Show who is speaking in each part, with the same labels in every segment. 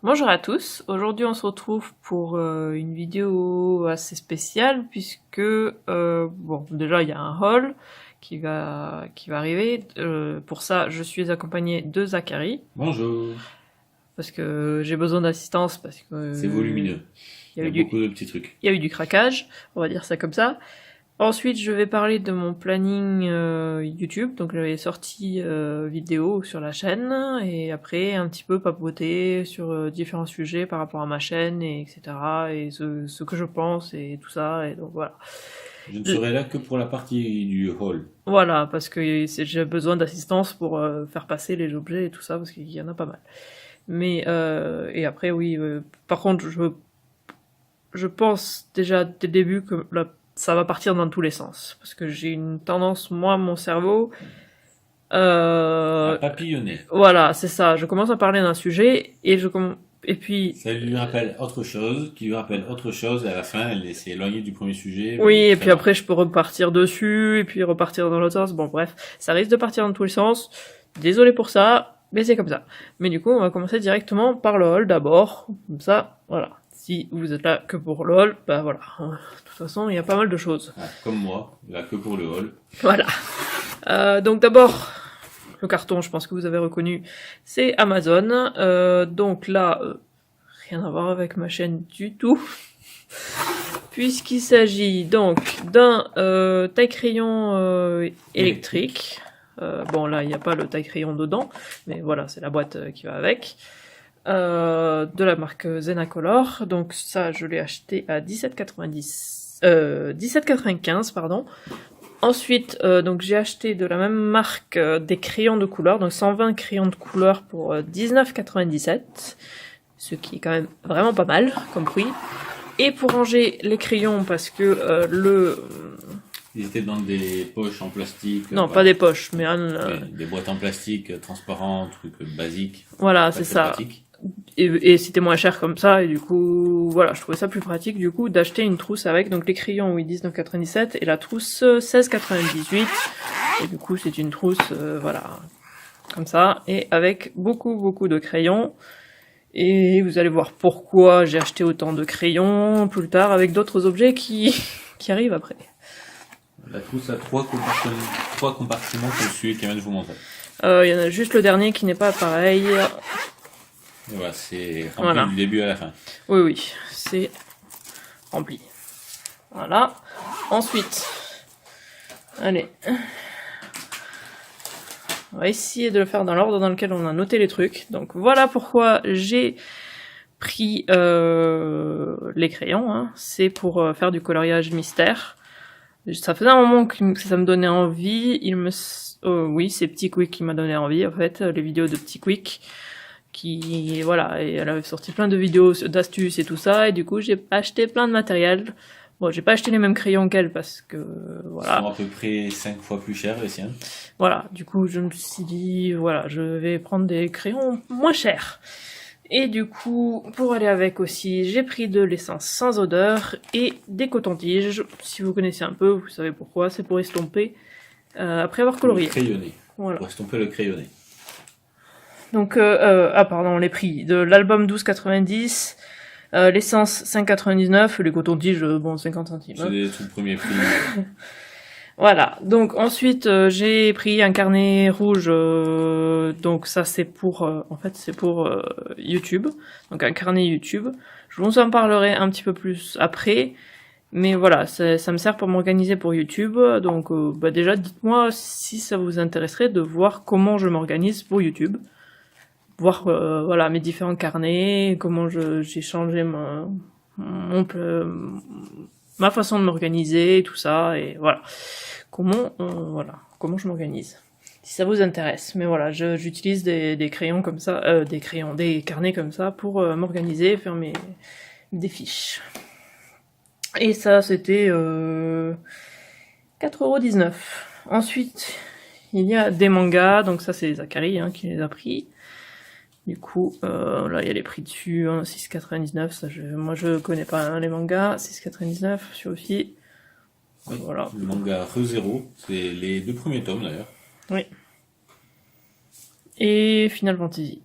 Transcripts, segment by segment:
Speaker 1: Bonjour à tous, aujourd'hui on se retrouve pour une vidéo assez spéciale puisque, bon, déjà il y a un haul qui va arriver. Pour ça, je suis accompagnée de Zachary,
Speaker 2: Bonjour,
Speaker 1: parce que j'ai besoin d'assistance, parce que
Speaker 2: c'est volumineux.
Speaker 1: il y
Speaker 2: Il
Speaker 1: a
Speaker 2: y
Speaker 1: eu
Speaker 2: a beaucoup de petits trucs.
Speaker 1: il y a eu du craquage, on va dire ça comme ça. Ensuite, je vais parler de mon planning YouTube, donc j'avais sorti vidéo sur la chaîne, et après un petit peu papoter sur différents sujets par rapport à ma chaîne, et etc. Et ce que je pense, et tout ça, et donc voilà.
Speaker 2: Je ne serai là que pour la partie du hall.
Speaker 1: Voilà, parce que j'ai besoin d'assistance pour faire passer les objets et tout ça, parce qu'il y en a pas mal. Mais, et après, oui, par contre, je pense déjà dès le début que ça va partir dans tous les sens. Parce que j'ai une tendance, moi, mon cerveau,
Speaker 2: À
Speaker 1: euh,
Speaker 2: papillonner.
Speaker 1: voilà, c'est ça. Je commence à parler d'un sujet, et puis,
Speaker 2: Ça lui rappelle autre chose, qui lui rappelle autre chose, et à la fin, elle s'est éloignée du premier sujet.
Speaker 1: oui, et
Speaker 2: Très
Speaker 1: puis
Speaker 2: mal.
Speaker 1: après, je peux repartir dessus, et puis repartir dans l'autre sens. Bon, bref, ça risque de partir dans tous les sens. Désolé pour ça, mais c'est comme ça. Mais du coup, on va commencer directement par le hall d'abord. Comme ça, voilà. Si vous êtes là que pour le hall, bah voilà. De toute façon, il y a pas mal de choses.
Speaker 2: Ah, comme moi, là que pour le hall.
Speaker 1: Voilà. Donc d'abord, le carton, je pense que vous avez reconnu, c'est Amazon. Donc là, rien à voir avec ma chaîne du tout. Puisqu'il s'agit donc d'un taille-crayon électrique. Bon là, il n'y a pas le taille-crayon dedans, mais voilà, c'est la boîte qui va avec. De la marque Zenacolor. Donc ça, je l'ai acheté à 17,95 pardon. Ensuite, donc j'ai acheté de la même marque des crayons de couleur, donc 120 crayons de couleur pour 19,97, ce qui est quand même vraiment pas mal comme prix. Et pour ranger les crayons, parce que
Speaker 2: Ils étaient dans des poches en plastique.
Speaker 1: non, pas
Speaker 2: Voilà.
Speaker 1: des poches, mais
Speaker 2: Des boîtes en plastique transparents, trucs basiques.
Speaker 1: voilà,
Speaker 2: Pas
Speaker 1: c'est
Speaker 2: très
Speaker 1: ça.
Speaker 2: pratique.
Speaker 1: Et c'était moins cher comme ça, et du coup, voilà, je trouvais ça plus pratique, du coup, d'acheter une trousse avec, donc les crayons, oui, 19,97, et la trousse 16,98, et du coup, c'est une trousse, voilà, comme ça, et avec beaucoup de crayons, et vous allez voir pourquoi j'ai acheté autant de crayons plus tard, avec d'autres objets qui arrivent après.
Speaker 2: La trousse a trois compartiments comme celui qui vient de vous montrer.
Speaker 1: Il y en a juste le dernier qui n'est pas pareil.
Speaker 2: Et voilà, c'est rempli
Speaker 1: Voilà.
Speaker 2: du début à la fin.
Speaker 1: Oui, c'est rempli. Voilà. Ensuite, allez. On va essayer de le faire dans l'ordre dans lequel on a noté les trucs. Donc voilà pourquoi j'ai pris les crayons. Hein. C'est pour faire du coloriage mystère. Ça faisait un moment que ça me donnait envie. Oui, c'est Petit Quick qui m'a donné envie, en fait, les vidéos de Petit Quick. Voilà, et elle avait sorti plein de vidéos d'astuces et tout ça, et du coup, j'ai acheté plein de matériel. Bon, j'ai pas acheté les mêmes crayons qu'elle parce que,
Speaker 2: Ils
Speaker 1: voilà.
Speaker 2: sont à peu près 5 fois plus chers, les siens.
Speaker 1: Voilà, du coup, je me suis dit, voilà, je vais prendre des crayons moins chers. Et du coup, pour aller avec aussi, j'ai pris de l'essence sans odeur et des cotons-tiges. Si vous connaissez un peu, vous savez pourquoi, c'est pour estomper après avoir colorié.
Speaker 2: Le crayonné.
Speaker 1: Voilà.
Speaker 2: Pour estomper le crayonné.
Speaker 1: Donc, pardon, les prix. De l'album 12,90, l'essence 5,99, les cotons-tiges, bon, 50 centimes.
Speaker 2: C'est des trucs premier prix.
Speaker 1: Voilà. Donc ensuite, j'ai pris un carnet rouge. Donc ça, c'est pour, en fait, c'est pour YouTube. Donc un carnet YouTube. Je vous en parlerai un petit peu plus après. Mais voilà, ça me sert pour m'organiser pour YouTube. Donc bah déjà, dites-moi si ça vous intéresserait de voir comment je m'organise pour YouTube. Voir voilà mes différents carnets, comment j'ai changé ma façon de m'organiser, tout ça, et voilà. Comment je m'organise. Si ça vous intéresse. Mais voilà, j'utilise des crayons comme ça, des carnets comme ça pour m'organiser, faire des fiches. Et ça, c'était 4,19€. Ensuite, il y a des mangas, donc ça c'est Zachary qui les a pris. Du coup, là il y a les prix dessus, hein, 6,99€, ça moi je connais pas les mangas, 6,99€ sur Offi.
Speaker 2: Oui.
Speaker 1: Voilà.
Speaker 2: Le manga ReZero, c'est les 2 premiers tomes d'ailleurs.
Speaker 1: Oui. Et Final Fantasy.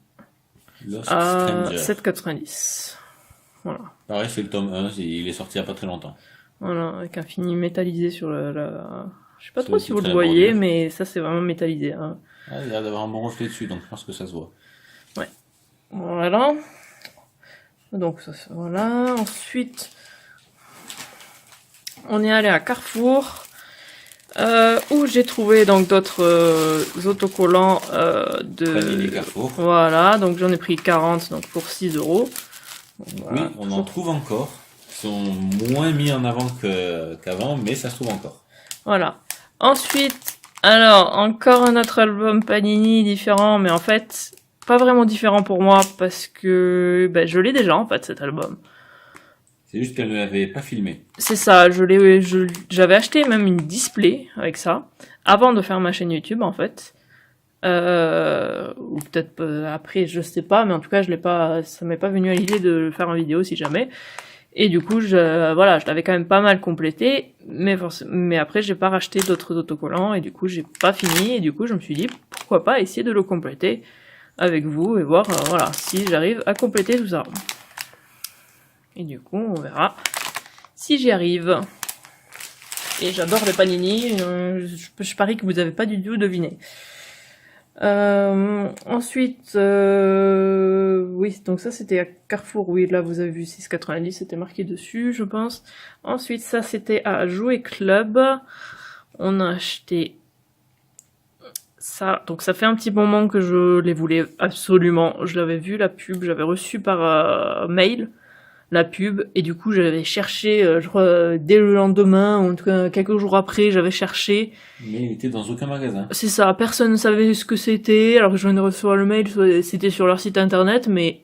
Speaker 2: Lost
Speaker 1: à
Speaker 2: Stranger.
Speaker 1: 7,90. Voilà.
Speaker 2: Pareil, c'est le tome 1, il est sorti il n'y a pas très longtemps.
Speaker 1: Voilà, avec un fini métallisé sur je sais pas
Speaker 2: Sur
Speaker 1: trop
Speaker 2: le
Speaker 1: si vous
Speaker 2: titre
Speaker 1: le
Speaker 2: et la
Speaker 1: voyez,
Speaker 2: bordure.
Speaker 1: mais ça c'est vraiment métallisé. Hein.
Speaker 2: Ah, il a l'air d'avoir un bon reflet dessus, donc je pense que ça se voit.
Speaker 1: Ouais. Voilà. Donc ça, voilà. Ensuite, on est allé à Carrefour. Où j'ai trouvé donc d'autres autocollants
Speaker 2: Panini Carrefour.
Speaker 1: Voilà, donc j'en ai pris 40 donc pour 6 euros. Donc,
Speaker 2: Oui,
Speaker 1: voilà,
Speaker 2: on en trouve encore. Ils sont moins mis en avant qu'avant, mais ça se trouve encore.
Speaker 1: Voilà. Ensuite, alors, encore un autre album Panini différent, mais en fait, pas vraiment différent pour moi parce que ben, je l'ai déjà en fait cet album.
Speaker 2: C'est juste qu'elle ne l'avait pas filmé.
Speaker 1: C'est ça, j'avais acheté même une display avec ça avant de faire ma chaîne YouTube en fait. Ou peut-être après, je sais pas, mais en tout cas, ça m'est pas venu à l'idée de faire une vidéo si jamais. Et du coup, je l'avais quand même pas mal complété, mais après, j'ai pas racheté d'autres autocollants et du coup, j'ai pas fini et du coup, je me suis dit pourquoi pas essayer de le compléter avec vous et voir, voilà, si j'arrive à compléter tout ça. Et du coup, on verra si j'y arrive. Et j'adore les panini, je parie que vous avez pas du tout deviné. Ensuite, oui, donc ça c'était à Carrefour, oui, là vous avez vu 6,90, c'était marqué dessus, je pense. Ensuite, ça c'était à Jouet Club. On a acheté ça, donc ça fait un petit moment que je les voulais absolument. Je l'avais vu la pub, j'avais reçu par mail la pub et du coup j'avais cherché, je crois dès le lendemain ou en tout cas quelques jours après j'avais cherché.
Speaker 2: Mais il était dans aucun magasin.
Speaker 1: C'est ça, personne ne savait ce que c'était alors que je venais de recevoir le mail, c'était sur leur site internet mais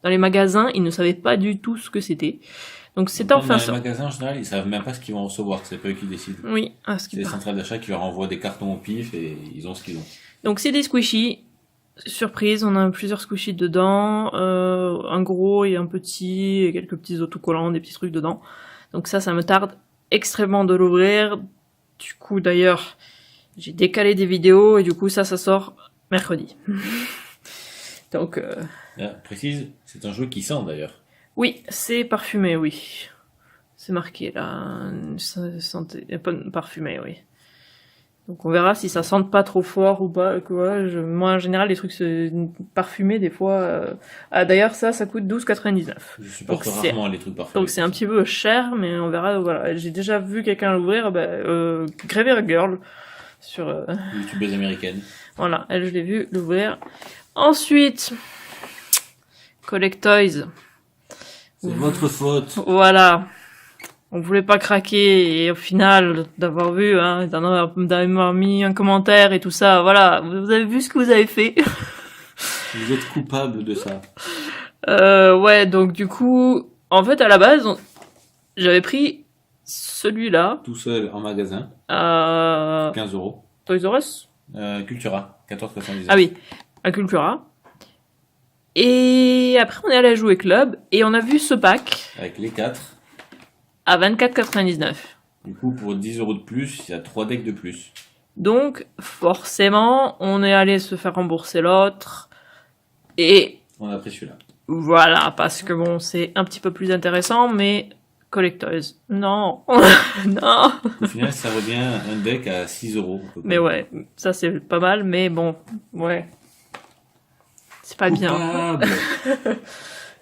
Speaker 1: dans les magasins ils ne savaient pas du tout ce que c'était. Donc c'est enfin
Speaker 2: Dans les
Speaker 1: ça.
Speaker 2: magasins en général, ils savent même pas ce qu'ils vont recevoir, c'est pas eux qui décident.
Speaker 1: Oui, à ce
Speaker 2: C'est
Speaker 1: qui
Speaker 2: les
Speaker 1: paraît.
Speaker 2: centrales d'achat qui leur envoient des cartons au pif et ils ont ce qu'ils ont.
Speaker 1: Donc c'est des squishies. Surprise, on a plusieurs squishies dedans, un gros et un petit, et quelques petits autocollants, des petits trucs dedans. Donc ça me tarde extrêmement de l'ouvrir. Du coup, d'ailleurs, j'ai décalé des vidéos et du coup, ça sort mercredi. Donc,
Speaker 2: Là, précise, c'est un jeu qui sent d'ailleurs.
Speaker 1: oui, c'est parfumé, oui. C'est marqué là, parfumé, oui. Donc on verra si ça sente pas trop fort ou pas. Quoi. Moi en général les trucs parfumés des fois. D'ailleurs ça coûte 12,99.
Speaker 2: Je supporte
Speaker 1: Donc,
Speaker 2: rarement les trucs parfumés.
Speaker 1: Donc c'est un petit peu cher, mais on verra. Voilà, j'ai déjà vu quelqu'un l'ouvrir. Graveyard Girl sur.
Speaker 2: YouTubeuse américaine.
Speaker 1: Voilà, elle je l'ai vu l'ouvrir. Ensuite, Collectoys.
Speaker 2: C'est votre faute.
Speaker 1: Voilà. On voulait pas craquer et au final d'avoir vu, hein, d'avoir mis un commentaire et tout ça, voilà, vous avez vu ce que vous avez fait.
Speaker 2: Vous êtes coupable de ça.
Speaker 1: Ouais, donc du coup, en fait à la base, j'avais pris celui-là
Speaker 2: Tout seul en magasin.
Speaker 1: à
Speaker 2: 15 euros.
Speaker 1: Toys R Us.
Speaker 2: Cultura. 14,99.
Speaker 1: Ah oui, à Cultura. Et après on est allé à Jouer Club et on a vu ce pack
Speaker 2: Avec les 4.
Speaker 1: à 24,99.
Speaker 2: Du coup, pour 10 euros de plus, il y a 3 decks de plus.
Speaker 1: Donc forcément, on est allé se faire rembourser l'autre et
Speaker 2: On a pris celui-là.
Speaker 1: voilà, parce que bon, c'est un petit peu plus intéressant, mais Collectors, non, non.
Speaker 2: Au final, ça revient un deck à 6 euros.
Speaker 1: Mais ouais, ça c'est pas mal, mais bon, ouais, c'est pas bien.
Speaker 2: Coupable.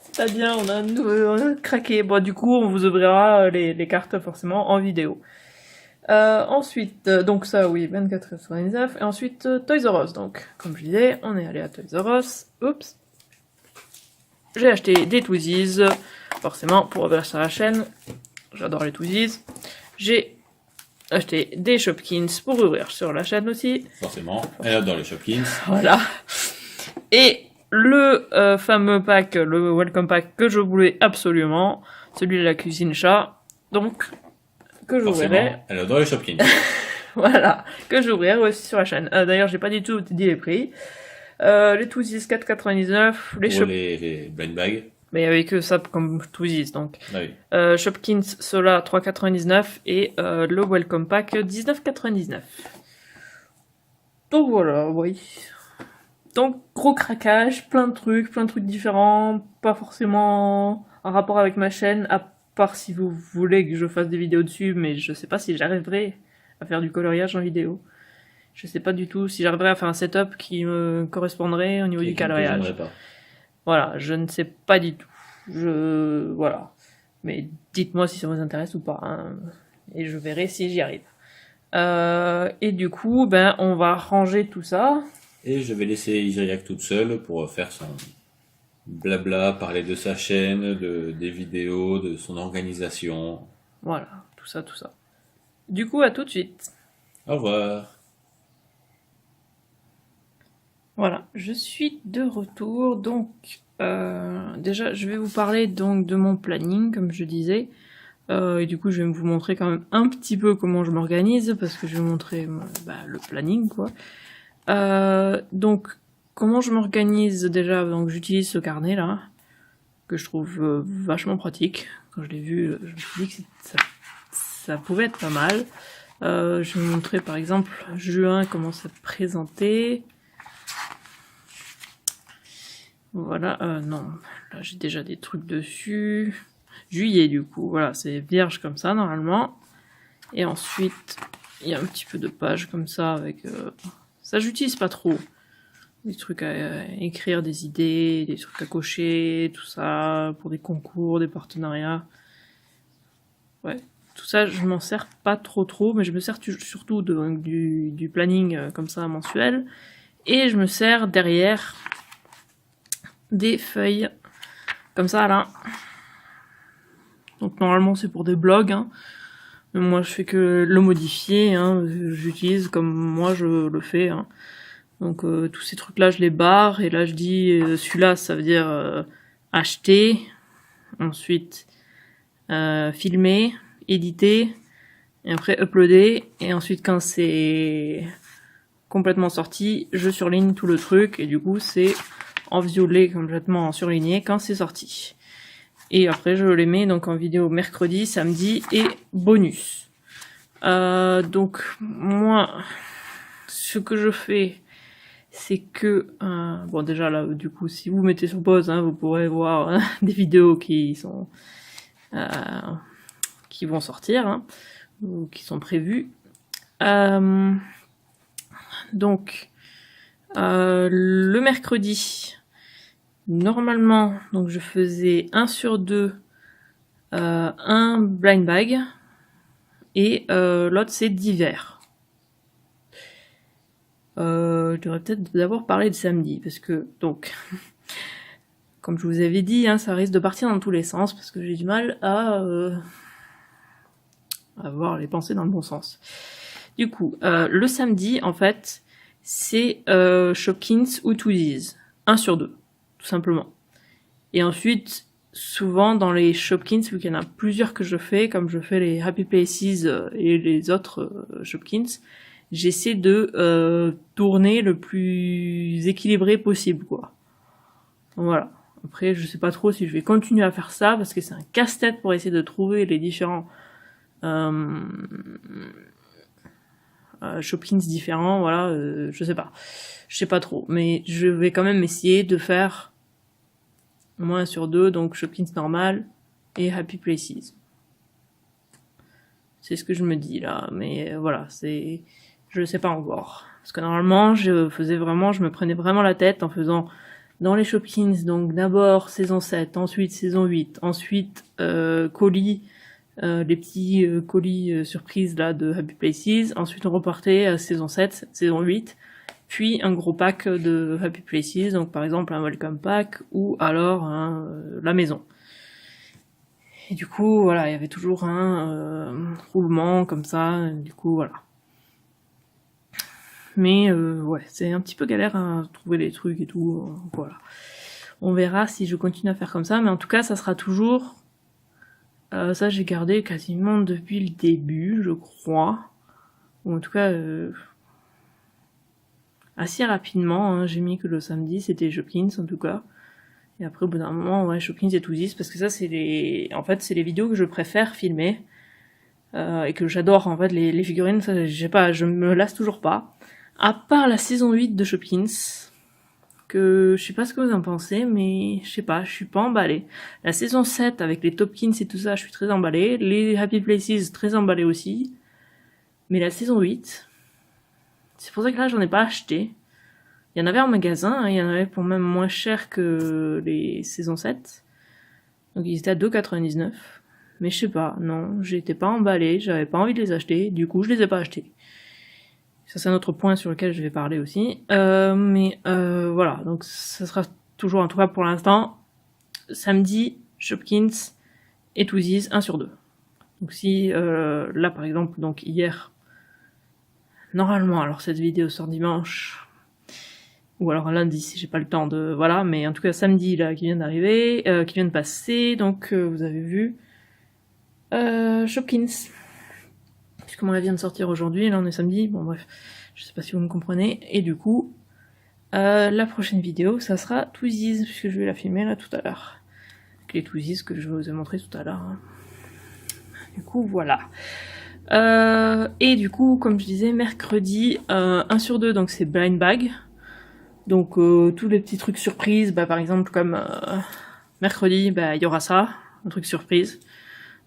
Speaker 1: C'est pas bien, on a craqué. Bon, du coup, on vous ouvrira les cartes forcément en vidéo. Ensuite, donc ça, oui, 24,99. Et ensuite, Toys R Us. Donc, comme je disais, on est allé à Toys R Us. Oups. J'ai acheté des Twizzies, forcément, pour ouvrir sur la chaîne. J'adore les Twizzies. J'ai acheté des Shopkins pour ouvrir sur la chaîne aussi.
Speaker 2: Forcément. Elle adore les Shopkins.
Speaker 1: Voilà. Et le fameux pack, le Welcome Pack que je voulais absolument, celui de la cuisine chat. Donc, que j'ouvrirai.
Speaker 2: Forcément, elle adore les Shopkins.
Speaker 1: Voilà, que j'ouvrirai aussi sur la chaîne. D'ailleurs, j'ai pas du tout dit les prix. Les Twizzies 4,99,
Speaker 2: Pour les blind bags.
Speaker 1: mais il y avait que ça comme Twizzies, donc.
Speaker 2: Ah oui.
Speaker 1: Shopkins, cela 3,99 et le Welcome Pack 19,99. Donc voilà, oui. Donc, gros craquage, plein de trucs différents, pas forcément en rapport avec ma chaîne, à part si vous voulez que je fasse des vidéos dessus, mais je sais pas si j'arriverai à faire du coloriage en vidéo. Je sais pas du tout si j'arriverai à faire un setup qui me correspondrait au niveau du coloriage.
Speaker 2: Pas.
Speaker 1: Voilà, je ne sais pas du tout. Voilà. Mais dites-moi si ça vous intéresse ou pas, hein, et je verrai si j'y arrive. Et du coup, ben, on va ranger tout ça.
Speaker 2: Et je vais laisser Ijriak toute seule pour faire son blabla, parler de sa chaîne, des vidéos, de son organisation.
Speaker 1: Voilà, tout ça. Du coup, à tout de suite.
Speaker 2: Au revoir.
Speaker 1: Voilà, je suis de retour. Donc, déjà, je vais vous parler donc de mon planning, comme je disais. Et du coup, je vais vous montrer quand même un petit peu comment je m'organise, parce que je vais vous montrer le planning, quoi. Donc, comment je m'organise déjà? Donc, j'utilise ce carnet là, que je trouve vachement pratique. Quand je l'ai vu, je me suis dit que ça pouvait être pas mal. Je vais vous montrer par exemple juin comment ça se présentait. Voilà, non, là j'ai déjà des trucs dessus. Juillet du coup, voilà, c'est vierge comme ça normalement. Et ensuite, il y a un petit peu de pages comme ça avec... Ça j'utilise pas trop. Des trucs à écrire, des idées, des trucs à cocher, tout ça, pour des concours, des partenariats. Ouais, tout ça je m'en sers pas trop, mais je me sers surtout du planning comme ça mensuel. Et je me sers derrière des feuilles comme ça là. Donc normalement c'est pour des blogs, hein. Mais moi je fais que le modifier, hein. J'utilise comme moi je le fais, hein. Donc tous ces trucs là je les barre et là je dis celui-là ça veut dire acheter, ensuite filmer, éditer et après uploader, et ensuite quand c'est complètement sorti je surligne tout le truc et du coup c'est en violet complètement surligné quand c'est sorti. Et après je les mets donc en vidéo mercredi, samedi et bonus. Donc moi ce que je fais c'est que bon déjà là du coup si vous mettez sur pause, hein, vous pourrez voir des vidéos qui sont qui vont sortir, hein, ou qui sont prévues. Donc le mercredi normalement donc je faisais 1 sur 2 un blind bag et l'autre c'est divers. Je devrais peut-être d'abord parler de samedi parce que donc comme je vous avais dit, hein, ça risque de partir dans tous les sens parce que j'ai du mal à avoir les pensées dans le bon sens. Du coup, le samedi en fait c'est Shopkins ou Toodies, 1 sur 2 tout simplement. Et ensuite souvent dans les Shopkins, vu qu'il y en a plusieurs que je fais, comme je fais les Happy Places et les autres Shopkins, j'essaie de tourner le plus équilibré possible, quoi. Voilà. Après, je sais pas trop si je vais continuer à faire ça, parce que c'est un casse-tête pour essayer de trouver les différents Shopkins différents, voilà, je sais pas trop, mais je vais quand même essayer de faire au moins 1 sur 2, donc Shopkins normal et Happy Places. C'est ce que je me dis là, mais voilà, je sais pas encore. Parce que normalement, je me prenais vraiment la tête en faisant dans les Shopkins, donc d'abord saison 7, ensuite saison 8, ensuite colis, les petits colis surprises là de Happy Places, ensuite on repartait à saison 7, saison 8, puis un gros pack de Happy Places, donc par exemple un welcome pack ou alors la maison. Et du coup voilà, il y avait toujours un roulement comme ça, du coup voilà. Mais ouais, c'est un petit peu galère à trouver les trucs et tout, voilà. On verra si je continue à faire comme ça, mais en tout cas ça sera toujours... ça j'ai gardé quasiment depuis le début, je crois. Ou en tout cas... assez rapidement, hein, j'ai mis que le samedi c'était Shopkins en tout cas. Et après au bout d'un moment, ouais, Shopkins et Toodies, parce que ça c'est en fait c'est les vidéos que je préfère filmer. Et que j'adore en fait, les figurines, ça, je me lasse toujours pas. À part la saison 8 de Shopkins, que je sais pas ce que vous en pensez, mais je sais pas, je suis pas emballée. La saison 7 avec les Topkins et tout ça, je suis très emballée. Les Happy Places, très emballée aussi. Mais la saison 8, c'est pour ça que là, j'en ai pas acheté. Il y en avait en magasin, hein, il y en avait pour même moins cher que les saisons 7. Donc ils étaient à 2,99. Mais je sais pas, non, j'étais pas emballée, j'avais pas envie de les acheter, du coup je les ai pas achetés. Ça c'est un autre point sur lequel je vais parler aussi. Voilà, donc ça sera toujours, en tout cas pour l'instant, samedi, Shopkins et Twozies 1 sur 2. Donc si, là par exemple, donc hier, normalement, alors cette vidéo sort dimanche, ou alors lundi si j'ai pas le temps de... Voilà, mais en tout cas samedi là qui vient d'arriver, qui vient de passer, donc vous avez vu Shopkins. Puisque moi elle vient de sortir aujourd'hui, là on est samedi, bon bref, je sais pas si vous me comprenez, et du coup, la prochaine vidéo, ça sera Twozies, puisque je vais la filmer là tout à l'heure. Avec les Twozies que je vous ai montré tout à l'heure. Hein. Du coup, voilà. Et du coup, comme je disais, mercredi, 1 sur 2, donc c'est Blind Bag. Donc tous les petits trucs surprises, bah, par exemple comme mercredi, bah, y aura ça, un truc surprise.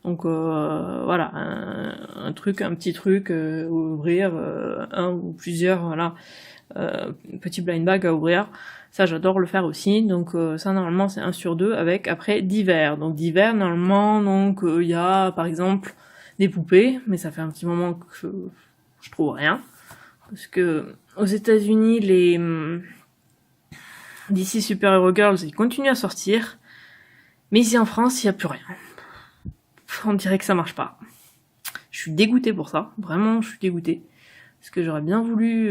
Speaker 1: Donc voilà, un petit truc à ouvrir, un ou plusieurs, voilà, petits blind bag à ouvrir. Ça j'adore le faire aussi, donc ça normalement c'est 1 sur 2 avec après divers. Donc divers normalement, donc il y a par exemple des poupées, mais ça fait un petit moment que je trouve rien. Parce que aux États-Unis les DC Super Hero Girls ils continuent à sortir, mais ici en France il n'y a plus rien. On dirait que ça marche pas. Je suis dégoûtée pour ça, vraiment je suis dégoûtée. Parce que j'aurais bien voulu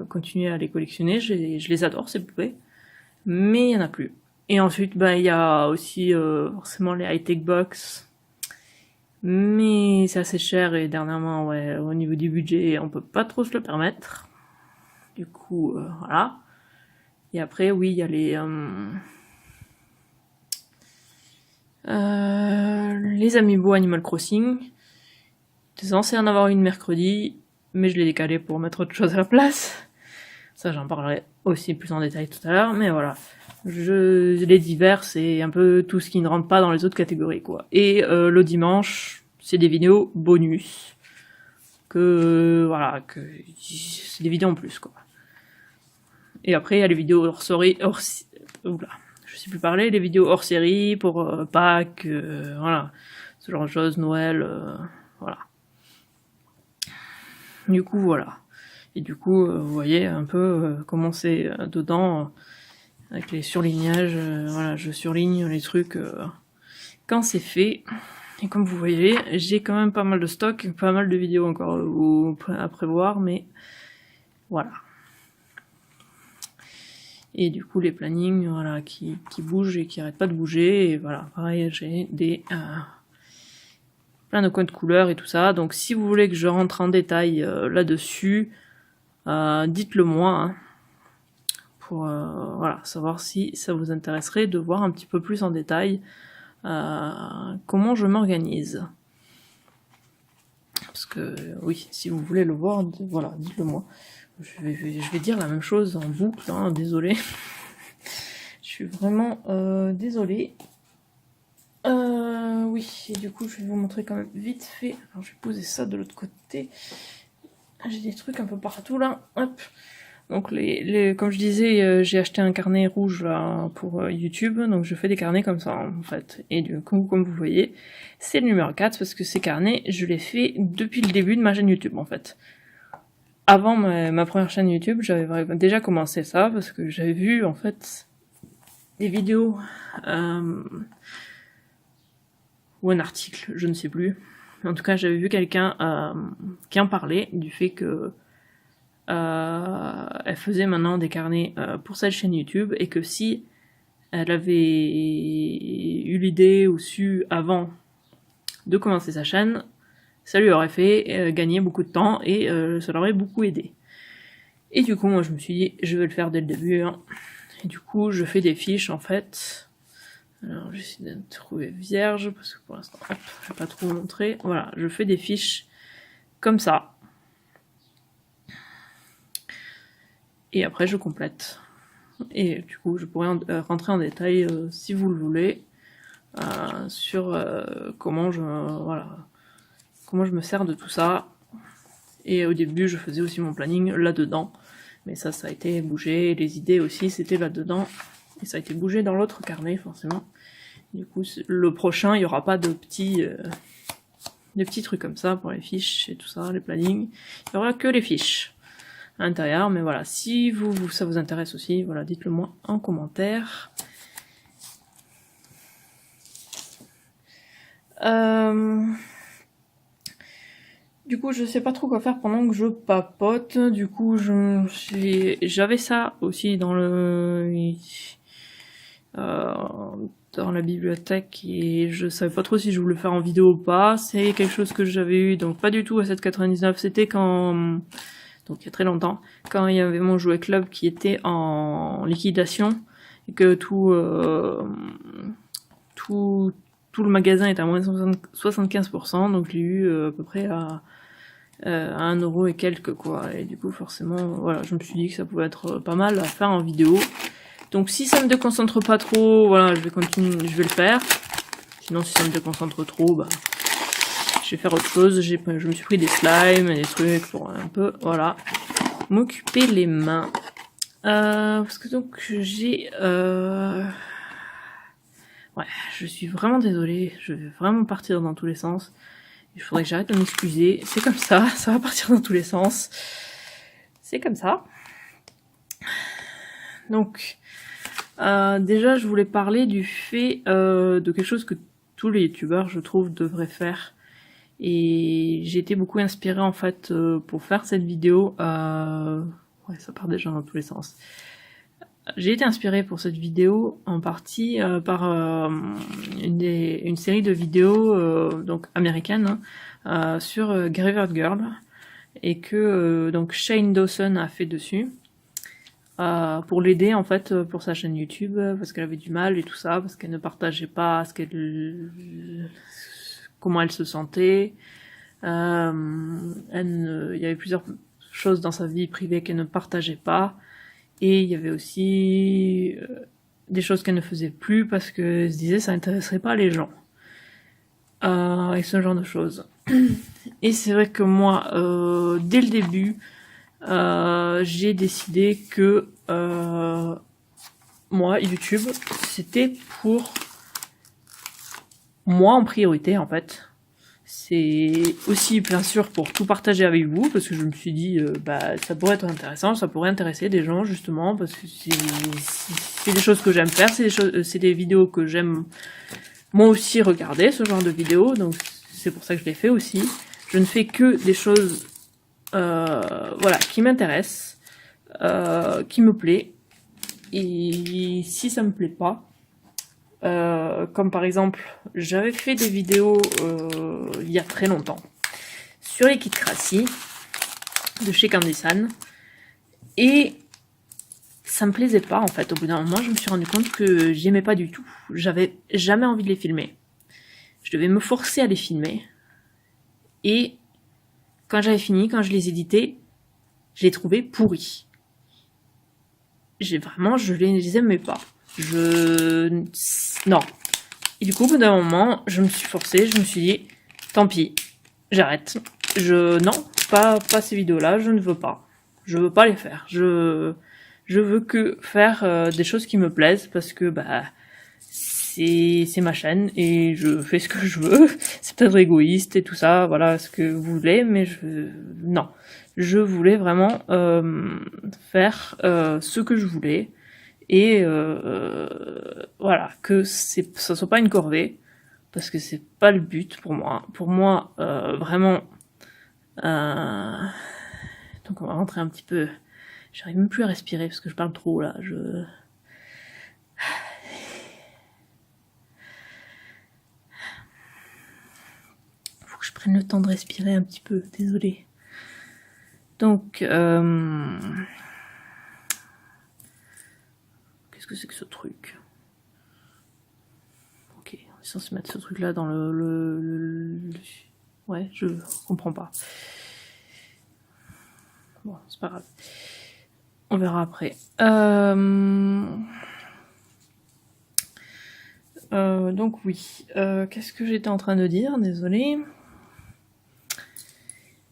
Speaker 1: continuer à les collectionner, je les adore ces poupées. Mais il y en a plus. Et ensuite, bah il y a aussi forcément les high-tech box. Mais c'est assez cher et dernièrement, ouais, au niveau du budget, on peut pas trop se le permettre. Du coup, voilà. Et après, oui, il y a les Amiibo Animal Crossing. J'étais censé en avoir une mercredi, mais je l'ai décalé pour mettre autre chose à la place. Ça, j'en parlerai aussi plus en détail tout à l'heure, mais voilà. Les divers, c'est un peu tout ce qui ne rentre pas dans les autres catégories, quoi. Et le dimanche, c'est des vidéos bonus. Voilà, c'est des vidéos en plus, quoi. Et après, il y a les vidéos hors série, oula, je sais plus parler, les vidéos hors série pour Pâques, voilà, ce genre de choses, Noël, voilà. Du coup, voilà. Et du coup, vous voyez un peu comment c'est dedans, avec les surlignages, voilà, je surligne les trucs quand c'est fait. Et comme vous voyez, j'ai quand même pas mal de stock, pas mal de vidéos encore à prévoir, mais voilà. Et du coup, les plannings, voilà, qui bougent et qui arrêtent pas de bouger, et voilà, pareil, j'ai des... plein de codes couleurs et tout ça, donc si vous voulez que je rentre en détail là-dessus, dites-le moi, hein, pour voilà, savoir si ça vous intéresserait de voir un petit peu plus en détail comment je m'organise. Parce que oui, si vous voulez le voir, voilà, dites-le moi. Je vais dire la même chose en boucle, hein, désolé. Je suis vraiment désolée. Oui, et du coup, je vais vous montrer quand même vite fait. Alors, je vais poser ça de l'autre côté. J'ai des trucs un peu partout là. Hop. Donc, comme je disais, j'ai acheté un carnet rouge là pour YouTube. Donc, je fais des carnets comme ça en fait. Et du coup, comme vous voyez, c'est le numéro 4 parce que ces carnets, je les fais depuis le début de ma chaîne YouTube en fait. Avant ma première chaîne YouTube, j'avais déjà commencé ça parce que j'avais vu en fait des vidéos ou un article, je ne sais plus. En tout cas, j'avais vu quelqu'un qui en parlait du fait que elle faisait maintenant des carnets pour cette chaîne YouTube et que si elle avait eu l'idée ou su avant de commencer sa chaîne, ça lui aurait fait gagner beaucoup de temps et ça l'aurait beaucoup aidé. Et du coup, moi, je me suis dit, je vais le faire dès le début. Hein. Et du coup, je fais des fiches, en fait. Alors, j'essaie de trouver vierge, parce que pour l'instant, hop, je vais pas trop vous montrer. Voilà, je fais des fiches comme ça. Et après, je complète. Et du coup, je pourrais rentrer en détail, si vous le voulez, sur comment je me sers de tout ça. Et au début, je faisais aussi mon planning là-dedans. Mais ça a été bougé. Les idées aussi, c'était là-dedans. Et ça a été bougé dans l'autre carnet, forcément. Du coup, le prochain, il n'y aura pas de petits trucs comme ça pour les fiches et tout ça, les plannings. Il n'y aura que les fiches à l'intérieur. Mais voilà, si ça vous intéresse aussi, voilà, dites-le moi en commentaire. Du coup, je sais pas trop quoi faire pendant que je papote. Du coup, j'avais ça aussi dans la bibliothèque et je savais pas trop si je voulais le faire en vidéo ou pas. C'est quelque chose que j'avais eu, donc pas du tout à 7,99. C'était donc il y a très longtemps, quand il y avait mon jouet club qui était en liquidation et que tout le magasin était à moins de 75%, donc je l'ai eu à peu près à 1€ et quelques, quoi. Et du coup, forcément, voilà, je me suis dit que ça pouvait être pas mal à faire en vidéo. Donc si ça me déconcentre pas trop, voilà, je vais le faire. Sinon, si ça me déconcentre trop, bah, je vais faire autre chose. Je me suis pris des slimes, des trucs pour un peu, voilà, m'occuper les mains. Parce que donc j'ai... Ouais, je suis vraiment désolée, je vais vraiment partir dans tous les sens. Il faudrait que j'arrête de m'excuser. C'est comme ça va partir dans tous les sens. C'est comme ça. Donc, déjà, je voulais parler du fait de quelque chose que tous les youtubeurs, je trouve, devraient faire. Et j'ai été beaucoup inspirée, en fait, pour faire cette vidéo. Ouais, ça part déjà dans tous les sens. J'ai été inspirée pour cette vidéo en partie par une série de vidéos donc américaines sur Graveyard Girl et que donc Shane Dawson a fait dessus pour l'aider en fait pour sa chaîne YouTube parce qu'elle avait du mal et tout ça, parce qu'elle ne partageait pas comment elle se sentait. Il y avait plusieurs choses dans sa vie privée qu'elle ne partageait pas. Et il y avait aussi des choses qu'elle ne faisait plus parce que se disait ça n'intéresserait pas les gens. Et ce genre de choses. Et c'est vrai que moi, dès le début, j'ai décidé que moi, YouTube, c'était pour moi en priorité en fait. C'est aussi bien sûr pour tout partager avec vous, parce que je me suis dit ça pourrait être intéressant, ça pourrait intéresser des gens justement, parce que c'est des choses que j'aime faire, c'est des vidéos que j'aime moi aussi regarder, ce genre de vidéos, donc c'est pour ça que je les fais aussi. Je ne fais que des choses voilà, qui m'intéressent, qui me plaît, et si ça me plaît pas, comme par exemple, j'avais fait des vidéos il y a très longtemps sur les kits Crassi de chez Candysan et ça me plaisait pas en fait. Au bout d'un moment, je me suis rendu compte que j'aimais pas du tout. J'avais jamais envie de les filmer. Je devais me forcer à les filmer et quand j'avais fini, quand je les éditais, je les trouvais pourris. Je les aimais pas. Non. Et du coup, au bout d'un moment, je me suis forcée, je me suis dit, tant pis, j'arrête. Non, pas ces vidéos-là, je ne veux pas. Je veux pas les faire. Je veux que faire des choses qui me plaisent parce que, c'est ma chaîne et je fais ce que je veux. C'est peut-être égoïste et tout ça, voilà, ce que vous voulez, mais non. Je voulais vraiment faire ce que je voulais. Et voilà, que ça soit pas une corvée, parce que c'est pas le but pour moi. Pour moi, vraiment... Donc on va rentrer un petit peu... J'arrive même plus à respirer parce que je parle trop là. Faut que je prenne le temps de respirer un petit peu, désolée. Donc... Qu'est-ce que c'est que ce truc? Ok, on est censé mettre ce truc là dans Ouais, je comprends pas. Bon, c'est pas grave. On verra après. Donc oui, qu'est-ce que j'étais en train de dire? Désolée.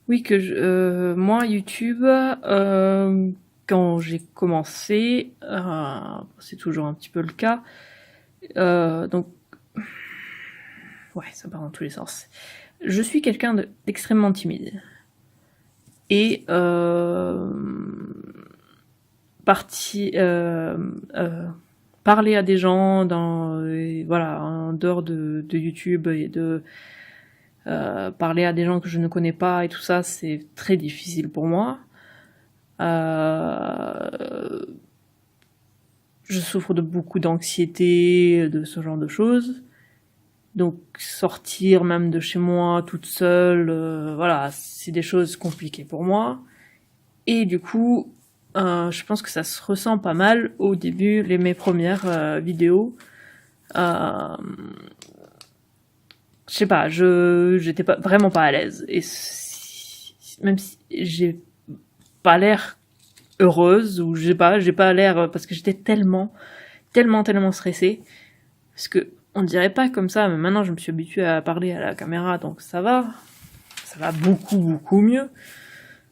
Speaker 1: Oui, que moi, YouTube, quand j'ai commencé, c'est toujours un petit peu le cas, donc, ouais, ça part dans tous les sens. Je suis quelqu'un d'extrêmement timide. Et parler à des gens voilà, en dehors de YouTube et de parler à des gens que je ne connais pas et tout ça, c'est très difficile pour moi. Je souffre de beaucoup d'anxiété, de ce genre de choses. Donc sortir même de chez moi toute seule, voilà, c'est des choses compliquées pour moi. Et du coup, je pense que ça se ressent pas mal au début, mes premières vidéos. Je sais pas, j'étais pas vraiment pas à l'aise. Et même si j'ai pas l'air heureuse, ou j'ai pas l'air, parce que j'étais tellement stressée. Parce que on dirait pas comme ça, mais maintenant je me suis habituée à parler à la caméra, donc ça va beaucoup mieux.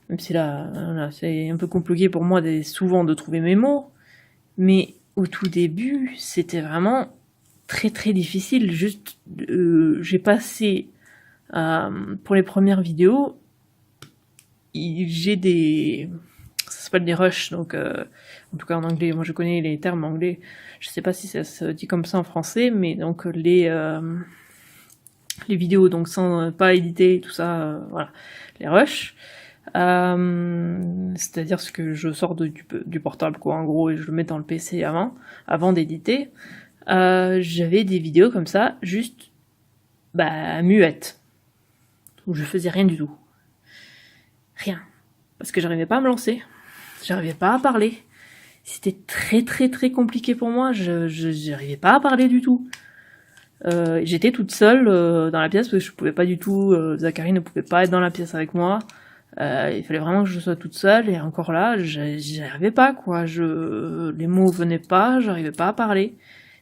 Speaker 1: Même si là c'est un peu compliqué pour moi souvent de trouver mes mots. Mais au tout début, c'était vraiment très difficile. Juste, j'ai passé pour les premières vidéos, ça s'appelle des rushs, donc en tout cas en anglais. Moi je connais les termes anglais. Je sais pas si ça se dit comme ça en français, mais donc les vidéos donc sans pas éditer tout ça, voilà, les rushs. C'est-à-dire ce que je sors du portable quoi en gros et je le mets dans le PC avant d'éditer. J'avais des vidéos comme ça, juste muettes, où je faisais rien du tout. Rien. Parce que j'arrivais pas à me lancer. J'arrivais pas à parler. C'était très compliqué pour moi. J'arrivais pas à parler du tout. J'étais toute seule dans la pièce parce que je pouvais pas du tout. Zachary ne pouvait pas être dans la pièce avec moi. Il fallait vraiment que je sois toute seule et encore là, j'y arrivais pas quoi. Les mots venaient pas, j'arrivais pas à parler.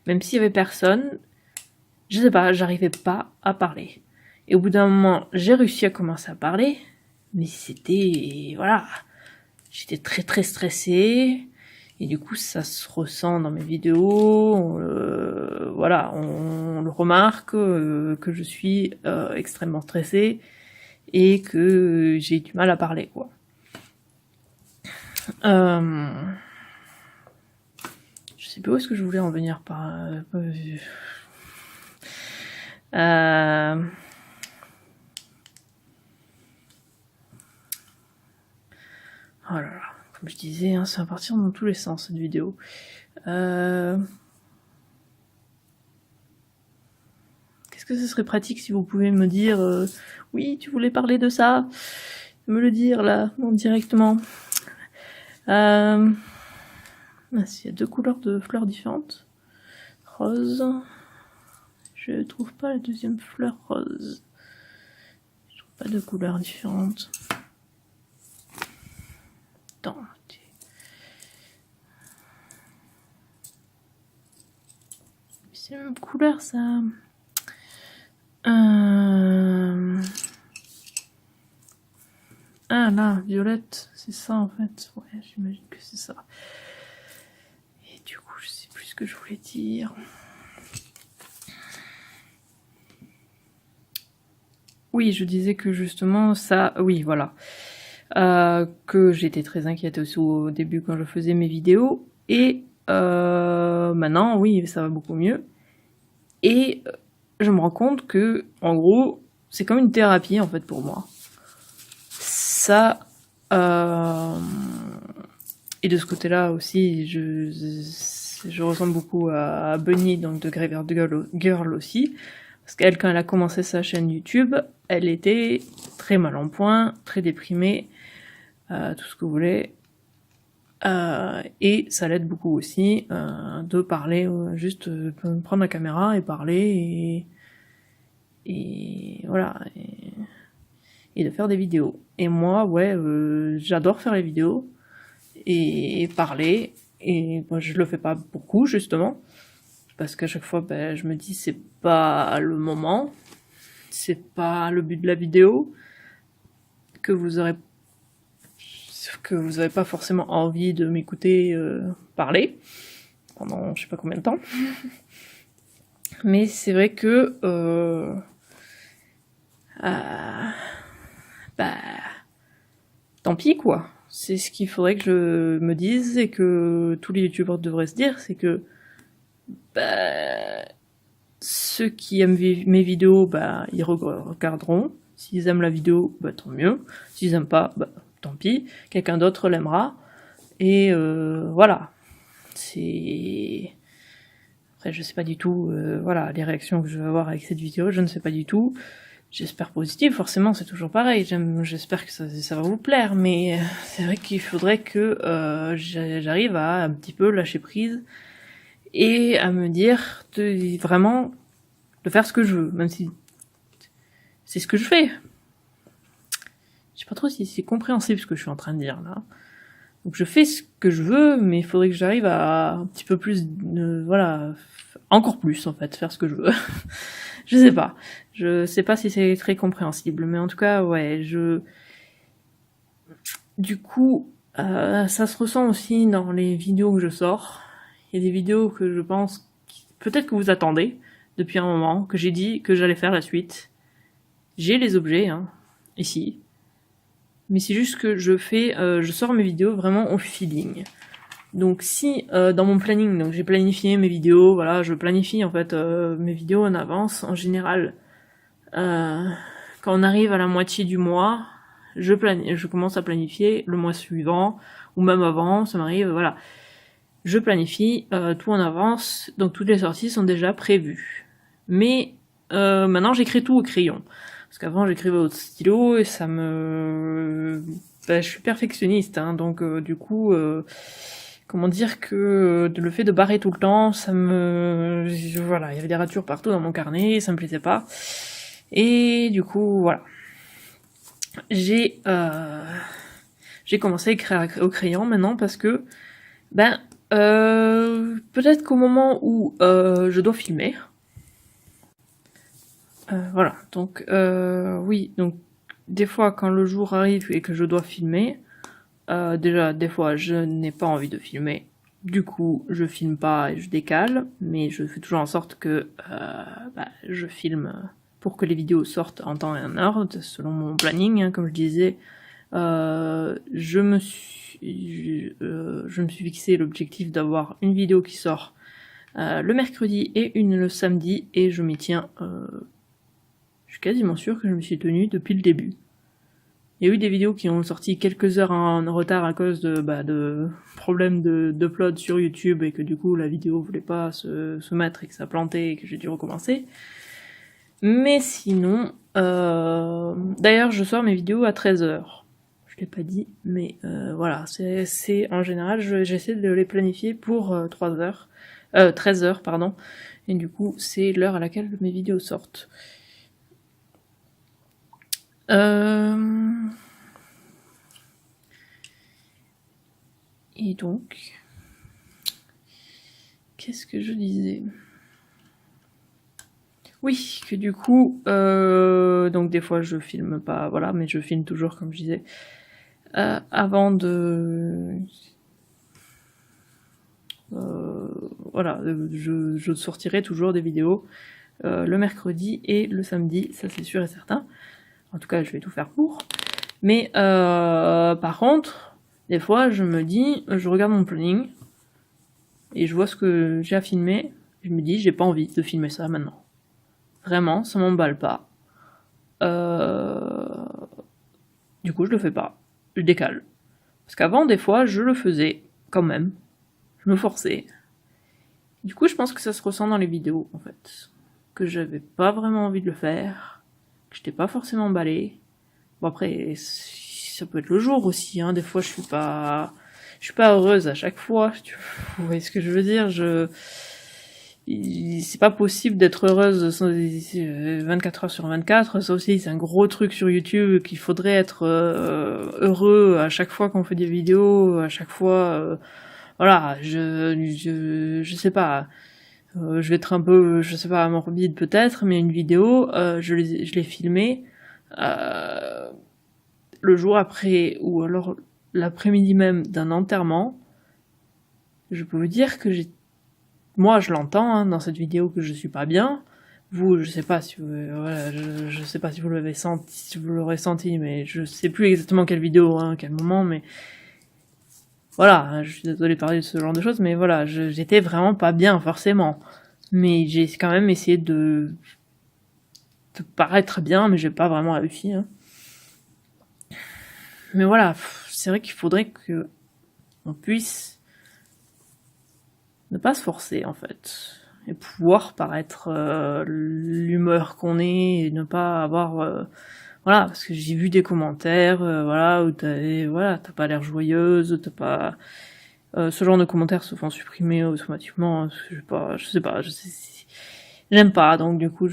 Speaker 1: Même s'il y avait personne, je sais pas, j'arrivais pas à parler. Et au bout d'un moment, j'ai réussi à commencer à parler, mais voilà, j'étais très stressée. Et du coup, ça se ressent dans mes vidéos. Voilà, on le remarque que je suis extrêmement stressée et que j'ai du mal à parler, quoi. Je sais plus où est-ce que je voulais en venir par. Oh là là, comme je disais, hein, ça va partir dans tous les sens cette vidéo. Qu'est-ce que ce serait pratique si vous pouvez me dire oui, tu voulais parler de ça, me le dire là, non directement. Il y a 2 couleurs de fleurs différentes. Rose. Je trouve pas la deuxième fleur rose. Je trouve pas de couleurs différentes. Attends. C'est la même couleur ça. Ah là, violette, c'est ça en fait. Ouais, j'imagine que c'est ça. Et du coup, je sais plus ce que je voulais dire. Oui, je disais que justement ça, oui, voilà. Que j'étais très inquiète aussi au début quand je faisais mes vidéos. Et maintenant, oui, ça va beaucoup mieux. Et je me rends compte que, en gros, c'est comme une thérapie en fait pour moi. Ça, et de ce côté-là aussi, je ressemble beaucoup à Bunny, donc de Graveyard Girl aussi, parce qu'elle, quand elle a commencé sa chaîne YouTube, elle était très mal en point, très déprimée, tout ce que vous voulez, et ça l'aide beaucoup aussi de parler, juste prendre la caméra et parler, et voilà, et de faire des vidéos. Et moi, ouais, j'adore faire les vidéos. et parler. Et moi, je le fais pas beaucoup, justement, parce qu'à chaque fois, ben, je me dis, c'est pas le moment, c'est pas le but de la vidéo, que vous avez pas forcément envie de m'écouter parler pendant je sais pas combien de temps. Mais c'est vrai que bah tant pis quoi. C'est ce qu'il faudrait que je me dise et que tous les youtubeurs devraient se dire, c'est que bah, ceux qui aiment mes vidéos, bah ils regarderont. S'ils aiment la vidéo, bah tant mieux. S'ils aiment pas, bah tant pis. Quelqu'un d'autre l'aimera. Et voilà. C'est... Après, je sais pas du tout, voilà, les réactions que je vais avoir avec cette vidéo, je ne sais pas du tout. J'espère positive, forcément, c'est toujours pareil. J'espère que ça va vous plaire, mais c'est vrai qu'il faudrait que j'arrive à un petit peu lâcher prise et à me dire vraiment de faire ce que je veux, même si c'est ce que je fais. Je sais pas trop si c'est compréhensible ce que je suis en train de dire là. Donc je fais ce que je veux, mais il faudrait que j'arrive à un petit peu plus, voilà, encore plus en fait, faire ce que je veux. Je sais pas si c'est très compréhensible, mais en tout cas, ouais, du coup, ça se ressent aussi dans les vidéos que je sors. Il y a des vidéos que je pense, peut-être que vous attendez depuis un moment, que j'ai dit que j'allais faire la suite. J'ai les objets, hein, ici. Mais c'est juste que je sors mes vidéos vraiment au feeling. Donc si dans mon planning, donc j'ai planifié mes vidéos, voilà, je planifie en fait mes vidéos en avance. En général, quand on arrive à la moitié du mois, je commence à planifier le mois suivant, ou même avant, ça m'arrive, voilà. Je planifie tout en avance, donc toutes les sorties sont déjà prévues. Mais maintenant j'écris tout au crayon. Parce qu'avant j'écrivais au stylo et ça me... je suis perfectionniste, hein, donc du coup... comment dire que le fait de barrer tout le temps, ça me... Voilà, il y avait des ratures partout dans mon carnet, ça me plaisait pas. Et du coup, voilà. J'ai commencé à écrire au crayon maintenant parce que, peut-être qu'au moment où je dois filmer, voilà, donc oui, donc des fois quand le jour arrive et que je dois filmer, déjà des fois je n'ai pas envie de filmer, du coup je filme pas et je décale, mais je fais toujours en sorte que je filme pour que les vidéos sortent en temps et en heure, selon mon planning, hein, comme je disais. Je me suis fixé l'objectif d'avoir une vidéo qui sort le mercredi et une le samedi, et je m'y tiens. Je suis quasiment sûre que je me suis tenue depuis le début. Il y a eu des vidéos qui ont sorti quelques heures en retard à cause de problèmes d'upload sur YouTube, et que du coup la vidéo voulait pas se mettre et que ça plantait et que j'ai dû recommencer. Mais sinon, d'ailleurs je sors mes vidéos à 13h. Je l'ai pas dit, mais voilà, c'est en général j'essaie de les planifier pour 13h, pardon, et du coup c'est l'heure à laquelle mes vidéos sortent. Et donc, qu'est-ce que je disais? Oui, que du coup, donc des fois je filme pas, voilà, mais je filme toujours, comme je disais, avant de... voilà, je sortirai toujours des vidéos le mercredi et le samedi, ça c'est sûr et certain. En tout cas, je vais tout faire pour. Mais par contre, des fois, je me dis, je regarde mon planning et je vois ce que j'ai à filmer. Je me dis, j'ai pas envie de filmer ça maintenant. Vraiment, ça m'emballe pas. Du coup, je le fais pas. Je décale. Parce qu'avant, des fois, je le faisais quand même. Je me forçais. Du coup, je pense que ça se ressent dans les vidéos, en fait. Que j'avais pas vraiment envie de le faire. Que j'étais pas forcément emballée. Bon, après, ça peut être le jour aussi, hein. Des fois, je suis pas heureuse à chaque fois. Vous voyez ce que je veux dire? c'est pas possible d'être heureuse 24 heures sur 24. Ça aussi, c'est un gros truc sur YouTube qu'il faudrait être heureux à chaque fois qu'on fait des vidéos, à chaque fois. Voilà, je sais pas. Je vais être un peu, je sais pas, morbide peut-être, mais une vidéo, je l'ai filmée le jour après, ou alors l'après-midi même d'un enterrement. Je peux vous dire que moi je l'entends hein, dans cette vidéo que je suis pas bien. Vous, je sais pas si vous, voilà, je sais pas si vous l'avez senti, si vous l'aurez senti, mais je sais plus exactement quelle vidéo, hein, quel moment, mais voilà, hein, je suis désolée de parler de ce genre de choses, mais voilà, j'étais vraiment pas bien forcément. Mais j'ai quand même essayé de paraître bien, mais j'ai pas vraiment réussi. Hein. Mais voilà, c'est vrai qu'il faudrait que on puisse ne pas se forcer en fait, et pouvoir paraître l'humeur qu'on est, et ne pas avoir voilà, parce que j'ai vu des commentaires voilà où t'as pas l'air joyeuse, t'as pas ce genre de commentaires se font supprimer automatiquement. Je sais pas, j'aime pas, donc du coup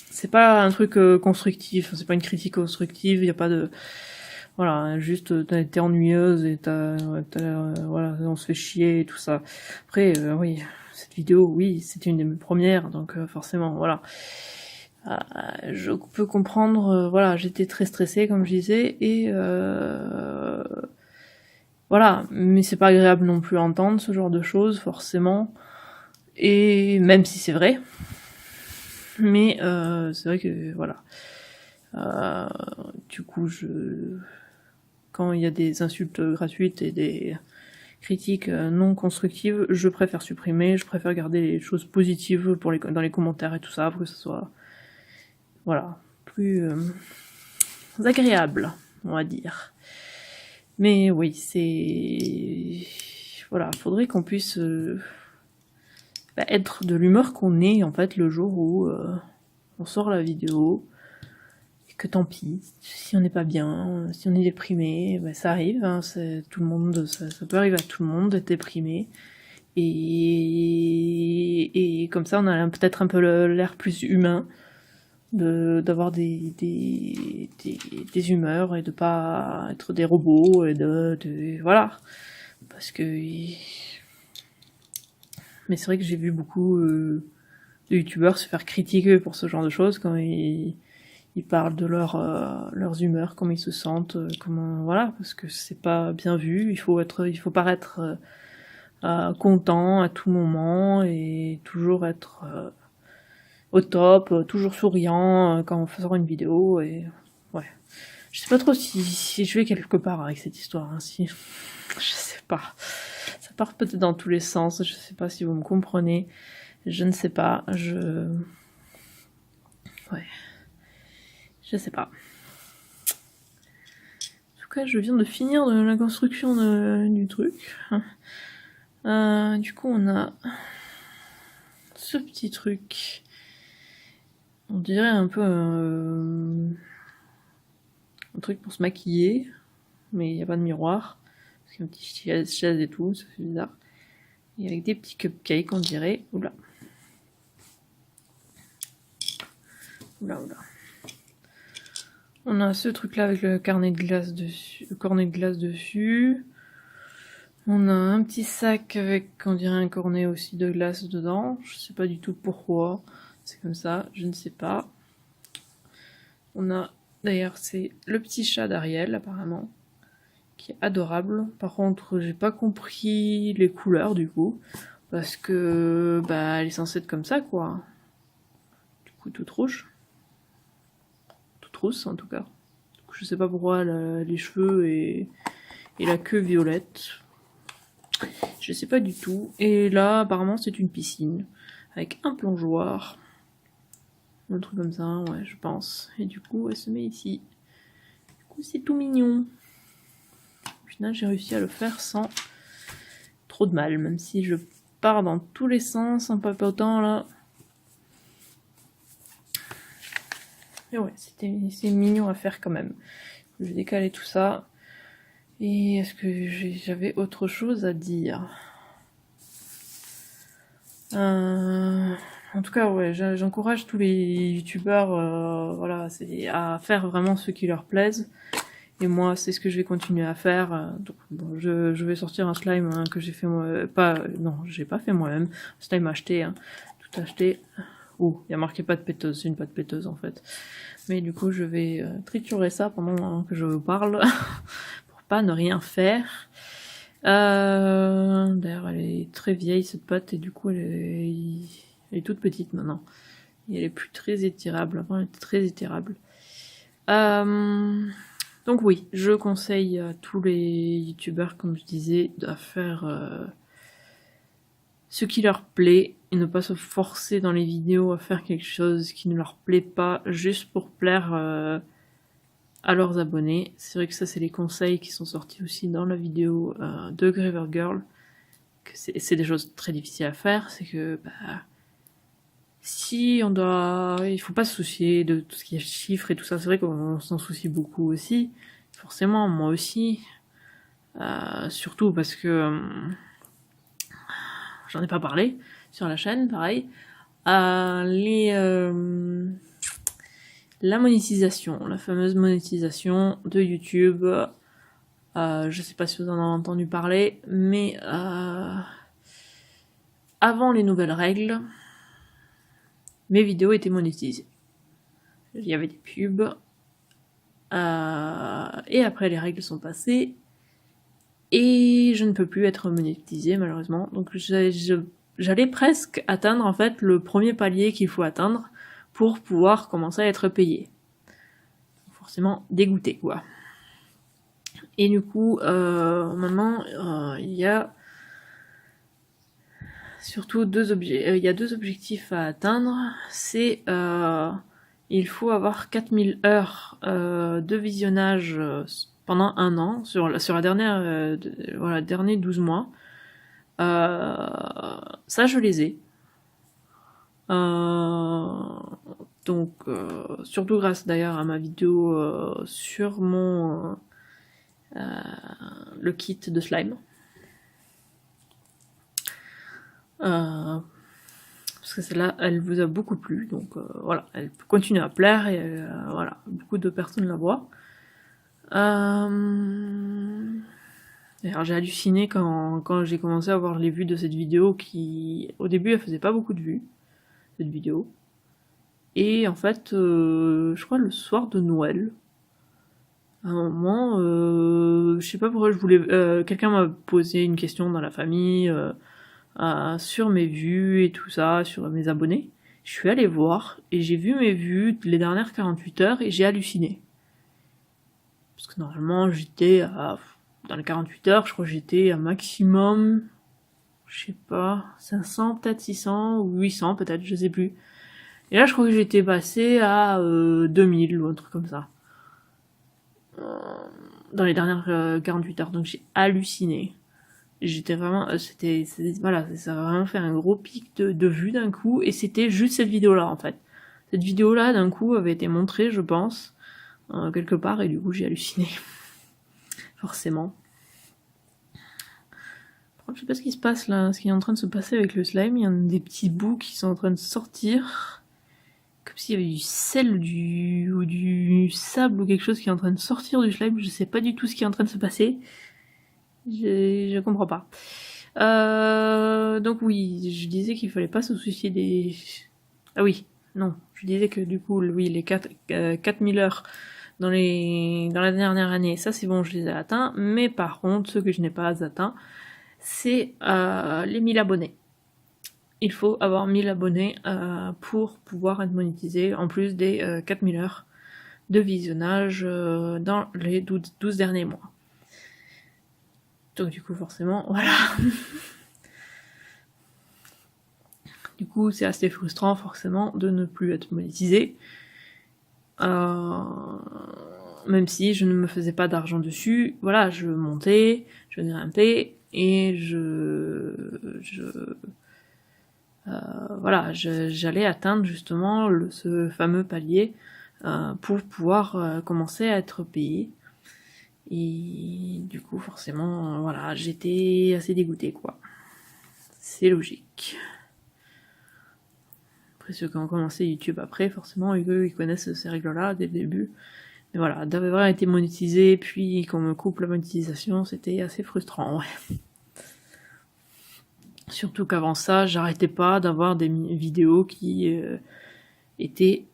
Speaker 1: c'est pas un truc constructif, c'est pas une critique constructive, y a pas de voilà, juste t'es ennuyeuse et voilà, on se fait chier et tout ça. Après oui, cette vidéo, oui, c'était une de mes premières, donc forcément, voilà. Je peux comprendre, voilà, j'étais très stressée comme je disais et voilà, mais c'est pas agréable non plus à entendre ce genre de choses forcément. Et même si c'est vrai, mais c'est vrai que voilà. Du coup, quand il y a des insultes gratuites et des critiques non constructives, je préfère supprimer, je préfère garder les choses positives dans les commentaires et tout ça, pour que ce soit voilà, plus agréable, on va dire. Mais oui, c'est voilà, faudrait qu'on puisse être de l'humeur qu'on est en fait le jour où on sort la vidéo. Que tant pis, si on n'est pas bien, si on est déprimé, ça arrive, hein, tout le monde, ça peut arriver à tout le monde d'être déprimé. Et comme ça, on a peut-être un peu l'air plus humain, d'avoir des humeurs et de pas être des robots et voilà. Parce que mais c'est vrai que j'ai vu beaucoup de youtubeurs se faire critiquer pour ce genre de choses quand ils parlent de leurs humeurs, comment ils se sentent, comment voilà, parce que c'est pas bien vu. Il faut paraître content à tout moment et toujours être au top, toujours souriant quand on sort une vidéo et ouais. Je sais pas trop si je vais quelque part avec cette histoire. Hein, si je sais pas. Ça part peut-être dans tous les sens. Je sais pas si vous me comprenez. Je ne sais pas. Ouais. Je sais pas. En tout cas, je viens de finir la construction du truc. Du coup, on a ce petit truc. On dirait un peu un truc pour se maquiller, mais il n'y a pas de miroir. Parce qu'il y a un petit chaise et tout, ça fait bizarre. Et avec des petits cupcakes, on dirait. Oula. Oula, oula. On a ce truc là avec le cornet de glace dessus. On a un petit sac avec, on dirait, un cornet aussi de glace dedans. Je sais pas du tout pourquoi. C'est comme ça, je ne sais pas. On a, d'ailleurs, c'est le petit chat d'Ariel, apparemment, qui est adorable. Par contre, j'ai pas compris les couleurs, du coup. Parce que, elle est censée être comme ça, quoi. Du coup, toute rouge. Rousse en tout cas. Je sais pas pourquoi les cheveux et la queue violette. Je sais pas du tout. Et là, apparemment, c'est une piscine avec un plongeoir. Un truc comme ça, ouais, je pense. Et du coup, elle se met ici. Du coup, c'est tout mignon. Au final, j'ai réussi à le faire sans trop de mal, même si je pars dans tous les sens en papotant là. Et ouais, c'est mignon à faire quand même. Je vais décaler tout ça. Et est-ce que j'avais autre chose à dire? En tout cas, ouais, j'encourage tous les youtubeurs, voilà, à faire vraiment ce qui leur plaise. Et moi, c'est ce que je vais continuer à faire. Donc, bon, je vais sortir un slime hein, que j'ai fait moi, non, j'ai pas fait moi-même. Un slime acheté, hein, tout acheté. Oh, il y a marqué pâte péteuse, c'est une pâte péteuse en fait. Mais du coup, je vais triturer ça pendant que je vous parle pour pas ne rien faire. D'ailleurs, elle est très vieille cette pâte et du coup, elle est toute petite maintenant. Et elle est plus très étirable. Avant, elle était très étirable. Donc oui, je conseille à tous les youtubeurs, comme je disais, de faire ce qui leur plaît et ne pas se forcer dans les vidéos à faire quelque chose qui ne leur plaît pas juste pour plaire à leurs abonnés. C'est vrai que ça, c'est les conseils qui sont sortis aussi dans la vidéo de Graver Girl. Que c'est des choses très difficiles à faire, c'est que si on doit, il faut pas se soucier de tout ce qui est chiffres et tout ça. C'est vrai qu'on s'en soucie beaucoup aussi, forcément, moi aussi. Surtout parce que j'en ai pas parlé sur la chaîne, pareil. La monétisation, la fameuse monétisation de YouTube. Je sais pas si vous en avez entendu parler, mais avant les nouvelles règles, mes vidéos étaient monétisées. Il y avait des pubs. Et après les règles sont passées. Et je ne peux plus être monétisée malheureusement. Donc j'allais presque atteindre en fait le premier palier qu'il faut atteindre pour pouvoir commencer à être payé. Forcément dégoûté quoi. Et du coup maintenant il y a surtout il y a deux objectifs à atteindre. C'est il faut avoir 4000 heures de visionnage pendant un an sur la dernière voilà, derniers 12 mois. Ça je les ai. Donc surtout grâce d'ailleurs à ma vidéo sur mon le kit de slime. Parce que celle-là, elle vous a beaucoup plu, donc voilà, elle continue à plaire et voilà, beaucoup de personnes la voient. D'ailleurs, j'ai halluciné quand j'ai commencé à voir les vues de cette vidéo qui, au début, elle faisait pas beaucoup de vues, cette vidéo. Et en fait, je crois le soir de Noël, à un moment, je sais pas pourquoi je voulais, quelqu'un m'a posé une question dans la famille sur mes vues et tout ça, sur mes abonnés. Je suis allée voir et j'ai vu mes vues les dernières 48 heures et j'ai halluciné. Parce que normalement, dans les 48 heures, je crois que j'étais à maximum, je sais pas, 500, peut-être 600, ou 800 peut-être, je sais plus. Et là, je crois que j'étais passé à 2000 ou un truc comme ça. Dans les dernières 48 heures, donc j'ai halluciné. J'étais vraiment, voilà, ça a vraiment fait un gros pic de vues d'un coup, et c'était juste cette vidéo-là, en fait. Cette vidéo-là, d'un coup, avait été montrée, je pense, quelque part, et du coup, j'ai halluciné. Forcément. Je sais pas ce qui se passe là, ce qui est en train de se passer avec le slime, il y a des petits bouts qui sont en train de sortir, comme s'il y avait du sel ou du sable ou quelque chose qui est en train de sortir du slime, je sais pas du tout ce qui est en train de se passer. Je comprends pas. Donc oui, je disais qu'il fallait pas se soucier des... Ah oui, non, je disais que du coup, oui, les 4000 heures dans la dernière année, ça c'est bon, je les ai atteints, mais par contre, ceux que je n'ai pas atteints, c'est les 1000 abonnés. Il faut avoir 1000 abonnés pour pouvoir être monétisé, en plus des 4000 heures de visionnage dans les 12 derniers mois. Donc du coup, forcément, voilà. Du coup, c'est assez frustrant, forcément, de ne plus être monétisé. Même si je ne me faisais pas d'argent dessus, voilà, je montais, je grimpais, et voilà, j'allais atteindre justement ce fameux palier pour pouvoir commencer à être payé. Et du coup, forcément, voilà, j'étais assez dégoûtée, quoi. C'est logique. Après, ceux qui ont commencé YouTube après, forcément, eux, ils connaissent ces règles-là dès le début. Mais voilà, d'avoir été monétisé, puis qu'on me coupe la monétisation, c'était assez frustrant, ouais. Surtout qu'avant ça, j'arrêtais pas d'avoir des vidéos qui étaient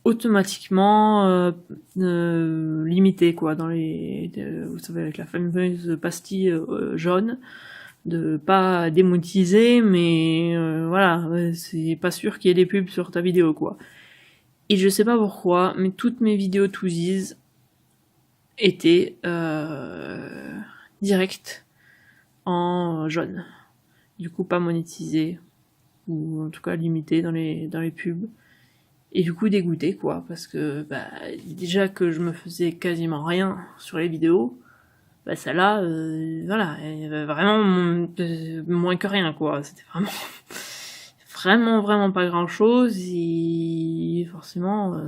Speaker 1: automatiquement limitées, quoi, dans les... vous savez, avec la fameuse pastille jaune, de pas démonétiser, mais voilà, c'est pas sûr qu'il y ait des pubs sur ta vidéo, quoi. Et je sais pas pourquoi, mais toutes mes vidéos Toosies étaient directes en jaune. Du coup, pas monétisées, ou en tout cas limitées dans les pubs. Et du coup, dégoûté, quoi, parce que bah, déjà que je me faisais quasiment rien sur les vidéos, bah celle-là, voilà, elle avait vraiment moins que rien, quoi. C'était vraiment pas grand-chose, et forcément,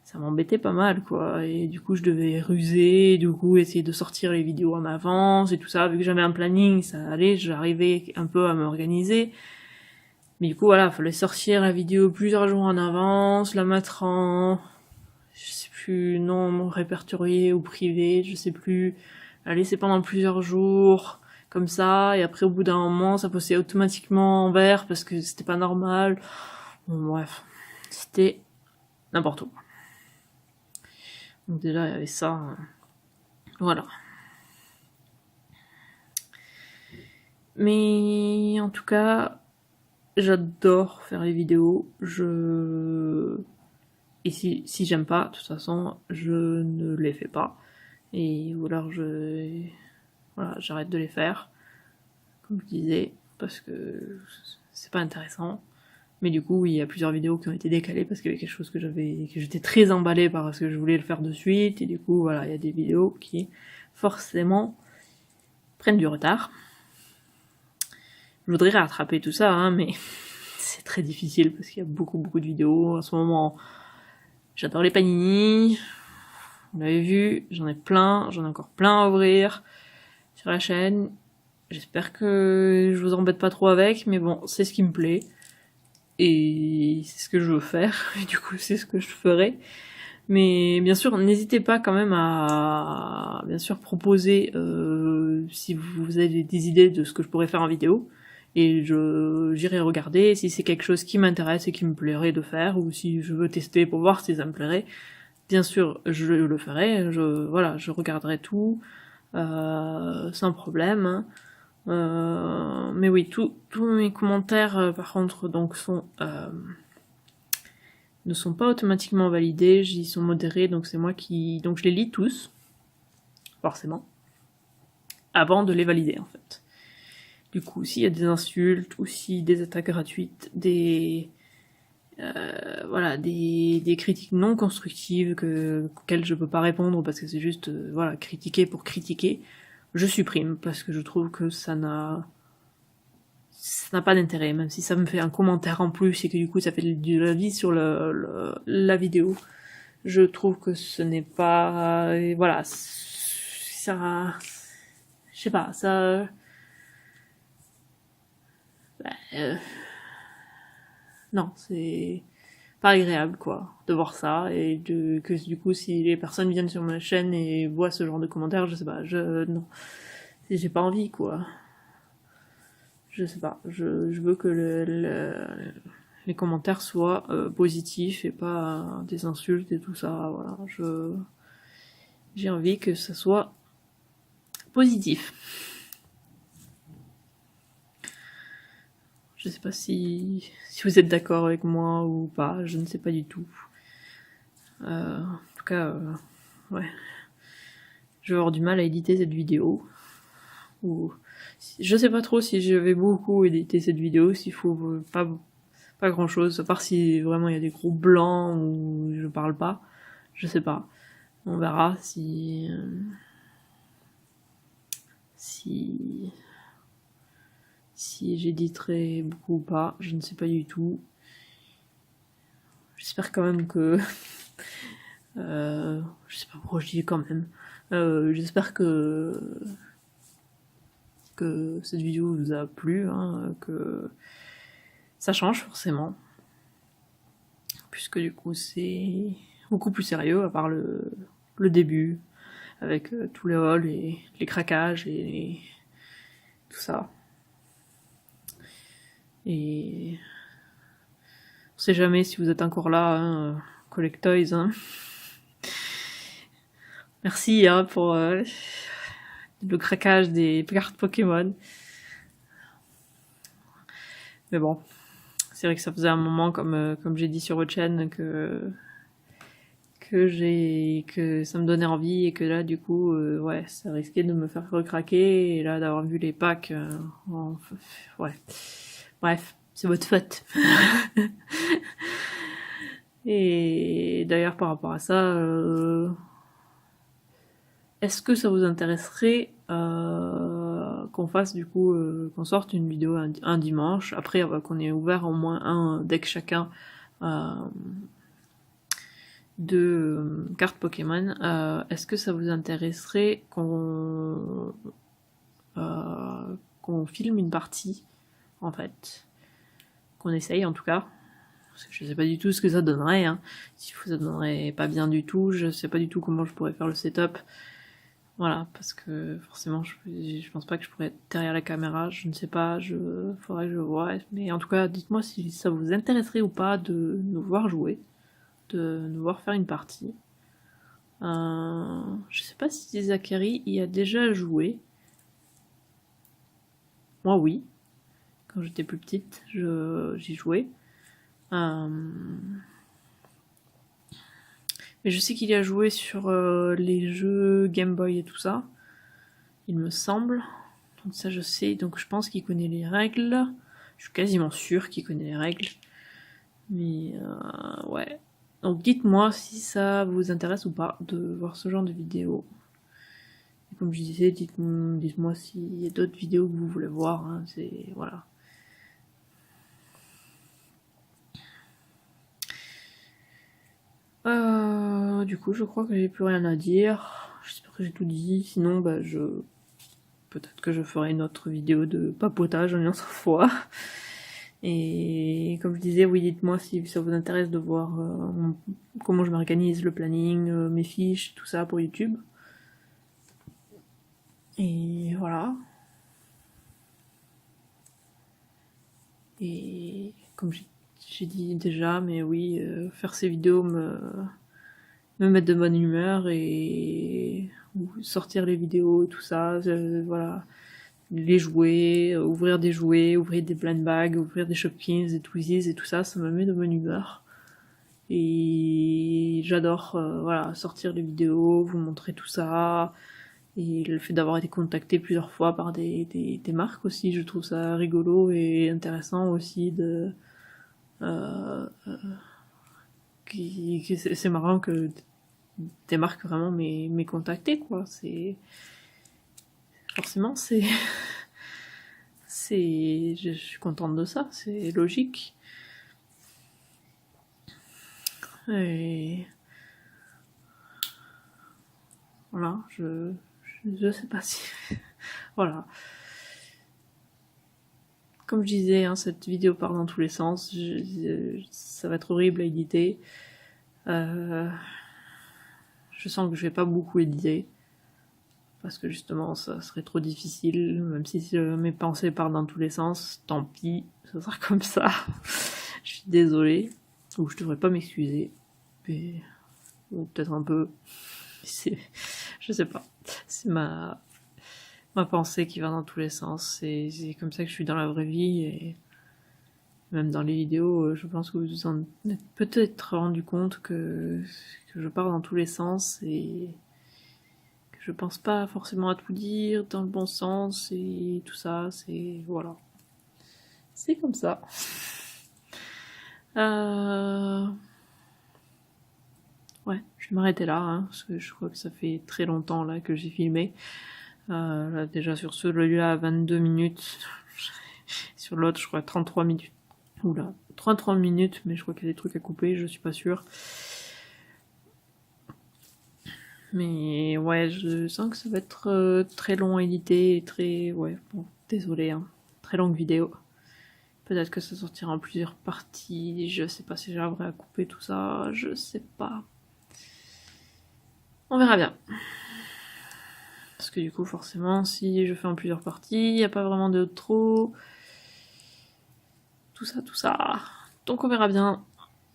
Speaker 1: ça m'embêtait pas mal, quoi. Et du coup, je devais ruser, du coup, essayer de sortir les vidéos en avance et tout ça. Vu que j'avais un planning, ça allait, j'arrivais un peu à m'organiser. Mais du coup, voilà, fallait sortir la vidéo plusieurs jours en avance, la mettre en, je sais plus, non répertorié ou privé, je sais plus, la laisser pendant plusieurs jours, comme ça, et après, au bout d'un moment, ça passait automatiquement en vert parce que c'était pas normal. Bon, bref. C'était n'importe où. Donc déjà, il y avait ça. Voilà. Mais en tout cas, j'adore faire les vidéos. Et si j'aime pas, de toute façon, je ne les fais pas. Et ou alors voilà, j'arrête de les faire, comme je disais, parce que c'est pas intéressant. Mais du coup, il y a plusieurs vidéos qui ont été décalées parce qu'il y avait quelque chose que j'étais très emballée parce que je voulais le faire de suite. Et du coup, voilà, il y a des vidéos qui, forcément, prennent du retard. Je voudrais rattraper tout ça, hein, mais c'est très difficile parce qu'il y a beaucoup de vidéos. En ce moment, j'adore les panini. Vous l'avez vu, j'en ai encore plein à ouvrir sur la chaîne. J'espère que je vous embête pas trop avec, mais bon, c'est ce qui me plaît. Et c'est ce que je veux faire, et du coup c'est ce que je ferai. Mais bien sûr, n'hésitez pas quand même à bien sûr proposer si vous avez des idées de ce que je pourrais faire en vidéo. Et j'irai regarder si c'est quelque chose qui m'intéresse et qui me plairait de faire, ou si je veux tester pour voir si ça me plairait. Bien sûr, je le ferai, je regarderai tout, sans problème. Mais oui, tous mes commentaires, par contre, donc ne sont pas automatiquement validés, ils sont modérés, donc c'est moi donc je les lis tous, forcément, avant de les valider, en fait. Du coup, s'il y a des insultes, ou si des attaques gratuites, des critiques non constructives auxquelles je peux pas répondre parce que c'est juste critiquer pour critiquer, je supprime parce que je trouve que ça n'a pas d'intérêt, même si ça me fait un commentaire en plus et que du coup ça fait de la vie sur la vidéo. Je trouve que ce n'est pas voilà, ça, je sais pas, ça non, c'est pas agréable, quoi, de voir ça, et que du coup, si les personnes viennent sur ma chaîne et voient ce genre de commentaires, je sais pas, non. J'ai pas envie, quoi. Je sais pas, je veux que les commentaires soient positifs et pas des insultes et tout ça, voilà. J'ai envie que ça soit positif. Je sais pas si vous êtes d'accord avec moi ou pas, je ne sais pas du tout. En tout cas, ouais. Je vais avoir du mal à éditer cette vidéo. Ou je sais pas trop si je vais beaucoup éditer cette vidéo, s'il faut pas grand chose, à part si vraiment il y a des gros blancs ou je parle pas. Je sais pas. On verra si j'éditerai beaucoup ou pas, je ne sais pas du tout. J'espère quand même que je sais pas pourquoi je dis quand même. J'espère que cette vidéo vous a plu, hein, que Ça change forcément, puisque du coup c'est beaucoup plus sérieux, à part le début, avec tous les halls et les craquages et tout ça. Et on sait jamais si vous êtes encore là, hein, Collectoys. Hein. Merci hein, pour le craquage des cartes Pokémon. Mais bon, c'est vrai que ça faisait un moment, comme j'ai dit sur votre chaîne, que ça me donnait envie et que là du coup ouais, ça risquait de me faire recraquer et là d'avoir vu les packs ouais, bref, c'est votre faute. Et d'ailleurs par rapport à ça, est-ce que ça vous intéresserait qu'on fasse du coup qu'on sorte une vidéo un dimanche, après qu'on ait ouvert au moins un deck chacun de cartes Pokémon, est-ce que ça vous intéresserait qu'on filme une partie, en fait, qu'on essaye en tout cas, parce que je sais pas du tout ce que ça donnerait, hein. Si ça donnerait pas bien du tout, je sais pas du tout comment je pourrais faire le setup, voilà, parce que forcément je pense pas que je pourrais être derrière la caméra, je ne sais pas, faudrait que je vois, mais en tout cas dites-moi si ça vous intéresserait ou pas de nous voir jouer, de nous voir faire une partie. Je sais pas si Zachary y a déjà joué. Moi oui. Quand j'étais plus petite, j'y jouais. Mais je sais qu'il y a joué sur les jeux Game Boy et tout ça. Il me semble. Donc ça je sais. Donc je pense qu'il connaît les règles. Je suis quasiment sûre qu'il connaît les règles. Mais ouais. Donc dites-moi si ça vous intéresse ou pas de voir ce genre de vidéo. Et comme je disais, dites-moi s'il y a d'autres vidéos que vous voulez voir. Hein, c'est voilà. Du coup, je crois que j'ai plus rien à dire. J'espère que j'ai tout dit. Sinon, bah peut-être que je ferai une autre vidéo de papotage en une autre fois. Et comme je disais, oui, dites-moi si ça vous intéresse de voir comment je m'organise, le planning, mes fiches, tout ça pour YouTube. Et voilà. Et comme j'ai dit déjà, mais oui, faire ces vidéos me mettre de bonne humeur et sortir les vidéos, tout ça, voilà. Les jouets, ouvrir des jouets, ouvrir des blind bags, ouvrir des Shopkins, des Twizzys et tout ça, ça me met de bonne humeur. Et j'adore voilà, sortir les vidéos, vous montrer tout ça. Et le fait d'avoir été contacté plusieurs fois par des marques aussi, je trouve ça rigolo et intéressant aussi de... c'est marrant que des marques vraiment m'aient contacté, quoi. C'est... Forcément, c'est... je suis contente de ça, c'est logique. Et voilà, je sais pas si... voilà. Comme je disais, hein, cette vidéo part dans tous les sens, ça va être horrible à éditer. Je sens que je vais pas beaucoup éditer. Parce que justement, ça serait trop difficile, même si mes pensées partent dans tous les sens, tant pis, ça sera comme ça. Je suis désolée, ou je devrais pas m'excuser, mais ou peut-être un peu, je sais pas, c'est ma pensée qui va dans tous les sens, c'est comme ça que je suis dans la vraie vie, et même dans les vidéos, je pense que vous vous en êtes peut-être rendu compte que je pars dans tous les sens, et je pense pas forcément à tout dire dans le bon sens et tout ça, c'est... voilà. C'est comme ça. Ouais, je vais m'arrêter là, hein, parce que je crois que ça fait très longtemps là que j'ai filmé. Là, déjà sur celui-là, 22 minutes. Sur l'autre, je crois 33 minutes. Oula, 33 minutes, mais je crois qu'il y a des trucs à couper, je suis pas sûre. Mais ouais, je sens que ça va être très long à éditer, très... ouais, bon, désolé, hein. Très longue vidéo. Peut-être que ça sortira en plusieurs parties. Je sais pas si j'arriverai à couper tout ça. Je sais pas. On verra bien. Parce que du coup, forcément, si je fais en plusieurs parties, il n'y a pas vraiment de trop. Tout ça, tout ça. Donc on verra bien.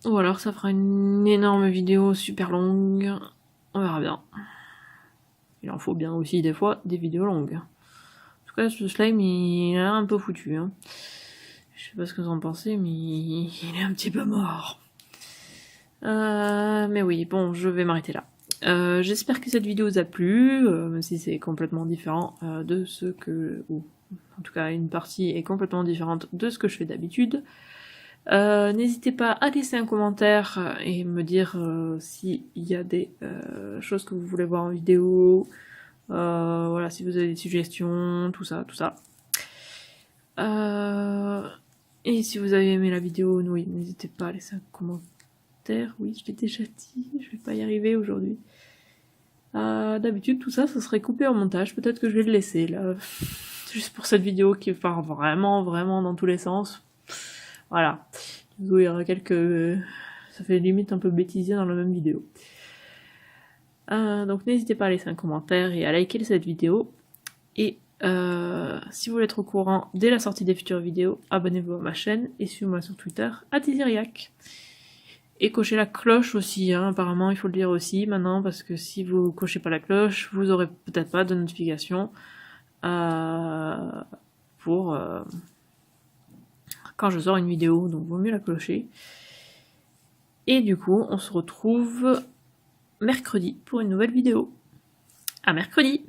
Speaker 1: Ou alors ça fera une énorme vidéo super longue. On verra bien. Il en faut bien aussi des fois des vidéos longues. En tout cas, ce slime, il est un peu foutu. Hein. Je sais pas ce que vous en pensez, mais il est un petit peu mort. Mais oui, bon, je vais m'arrêter là. J'espère que cette vidéo vous a plu, même si c'est complètement différent de ce que... Ou en tout cas, une partie est complètement différente de ce que je fais d'habitude. N'hésitez pas à laisser un commentaire et me dire s'il y a des choses que vous voulez voir en vidéo. Voilà, si vous avez des suggestions, tout ça, tout ça. Et si vous avez aimé la vidéo, oui, n'hésitez pas à laisser un commentaire. Oui, je l'ai déjà dit, je vais pas y arriver aujourd'hui. D'habitude, tout ça, ça serait coupé en montage. Peut-être que je vais le laisser, là. Juste pour cette vidéo qui part vraiment, vraiment dans tous les sens. Voilà. Du coup, il y aura quelques... Ça fait limite un peu bêtisier dans la même vidéo. Donc n'hésitez pas à laisser un commentaire et à liker cette vidéo. Et si vous voulez être au courant dès la sortie des futures vidéos, abonnez-vous à ma chaîne et suivez-moi sur Twitter @Iziriac. Et cochez la cloche aussi, hein. Apparemment il faut le dire aussi maintenant, parce que si vous cochez pas la cloche, vous aurez peut-être pas de notification pour quand je sors une vidéo, donc vaut mieux la clocher. Et du coup, on se retrouve mercredi pour une nouvelle vidéo. À mercredi!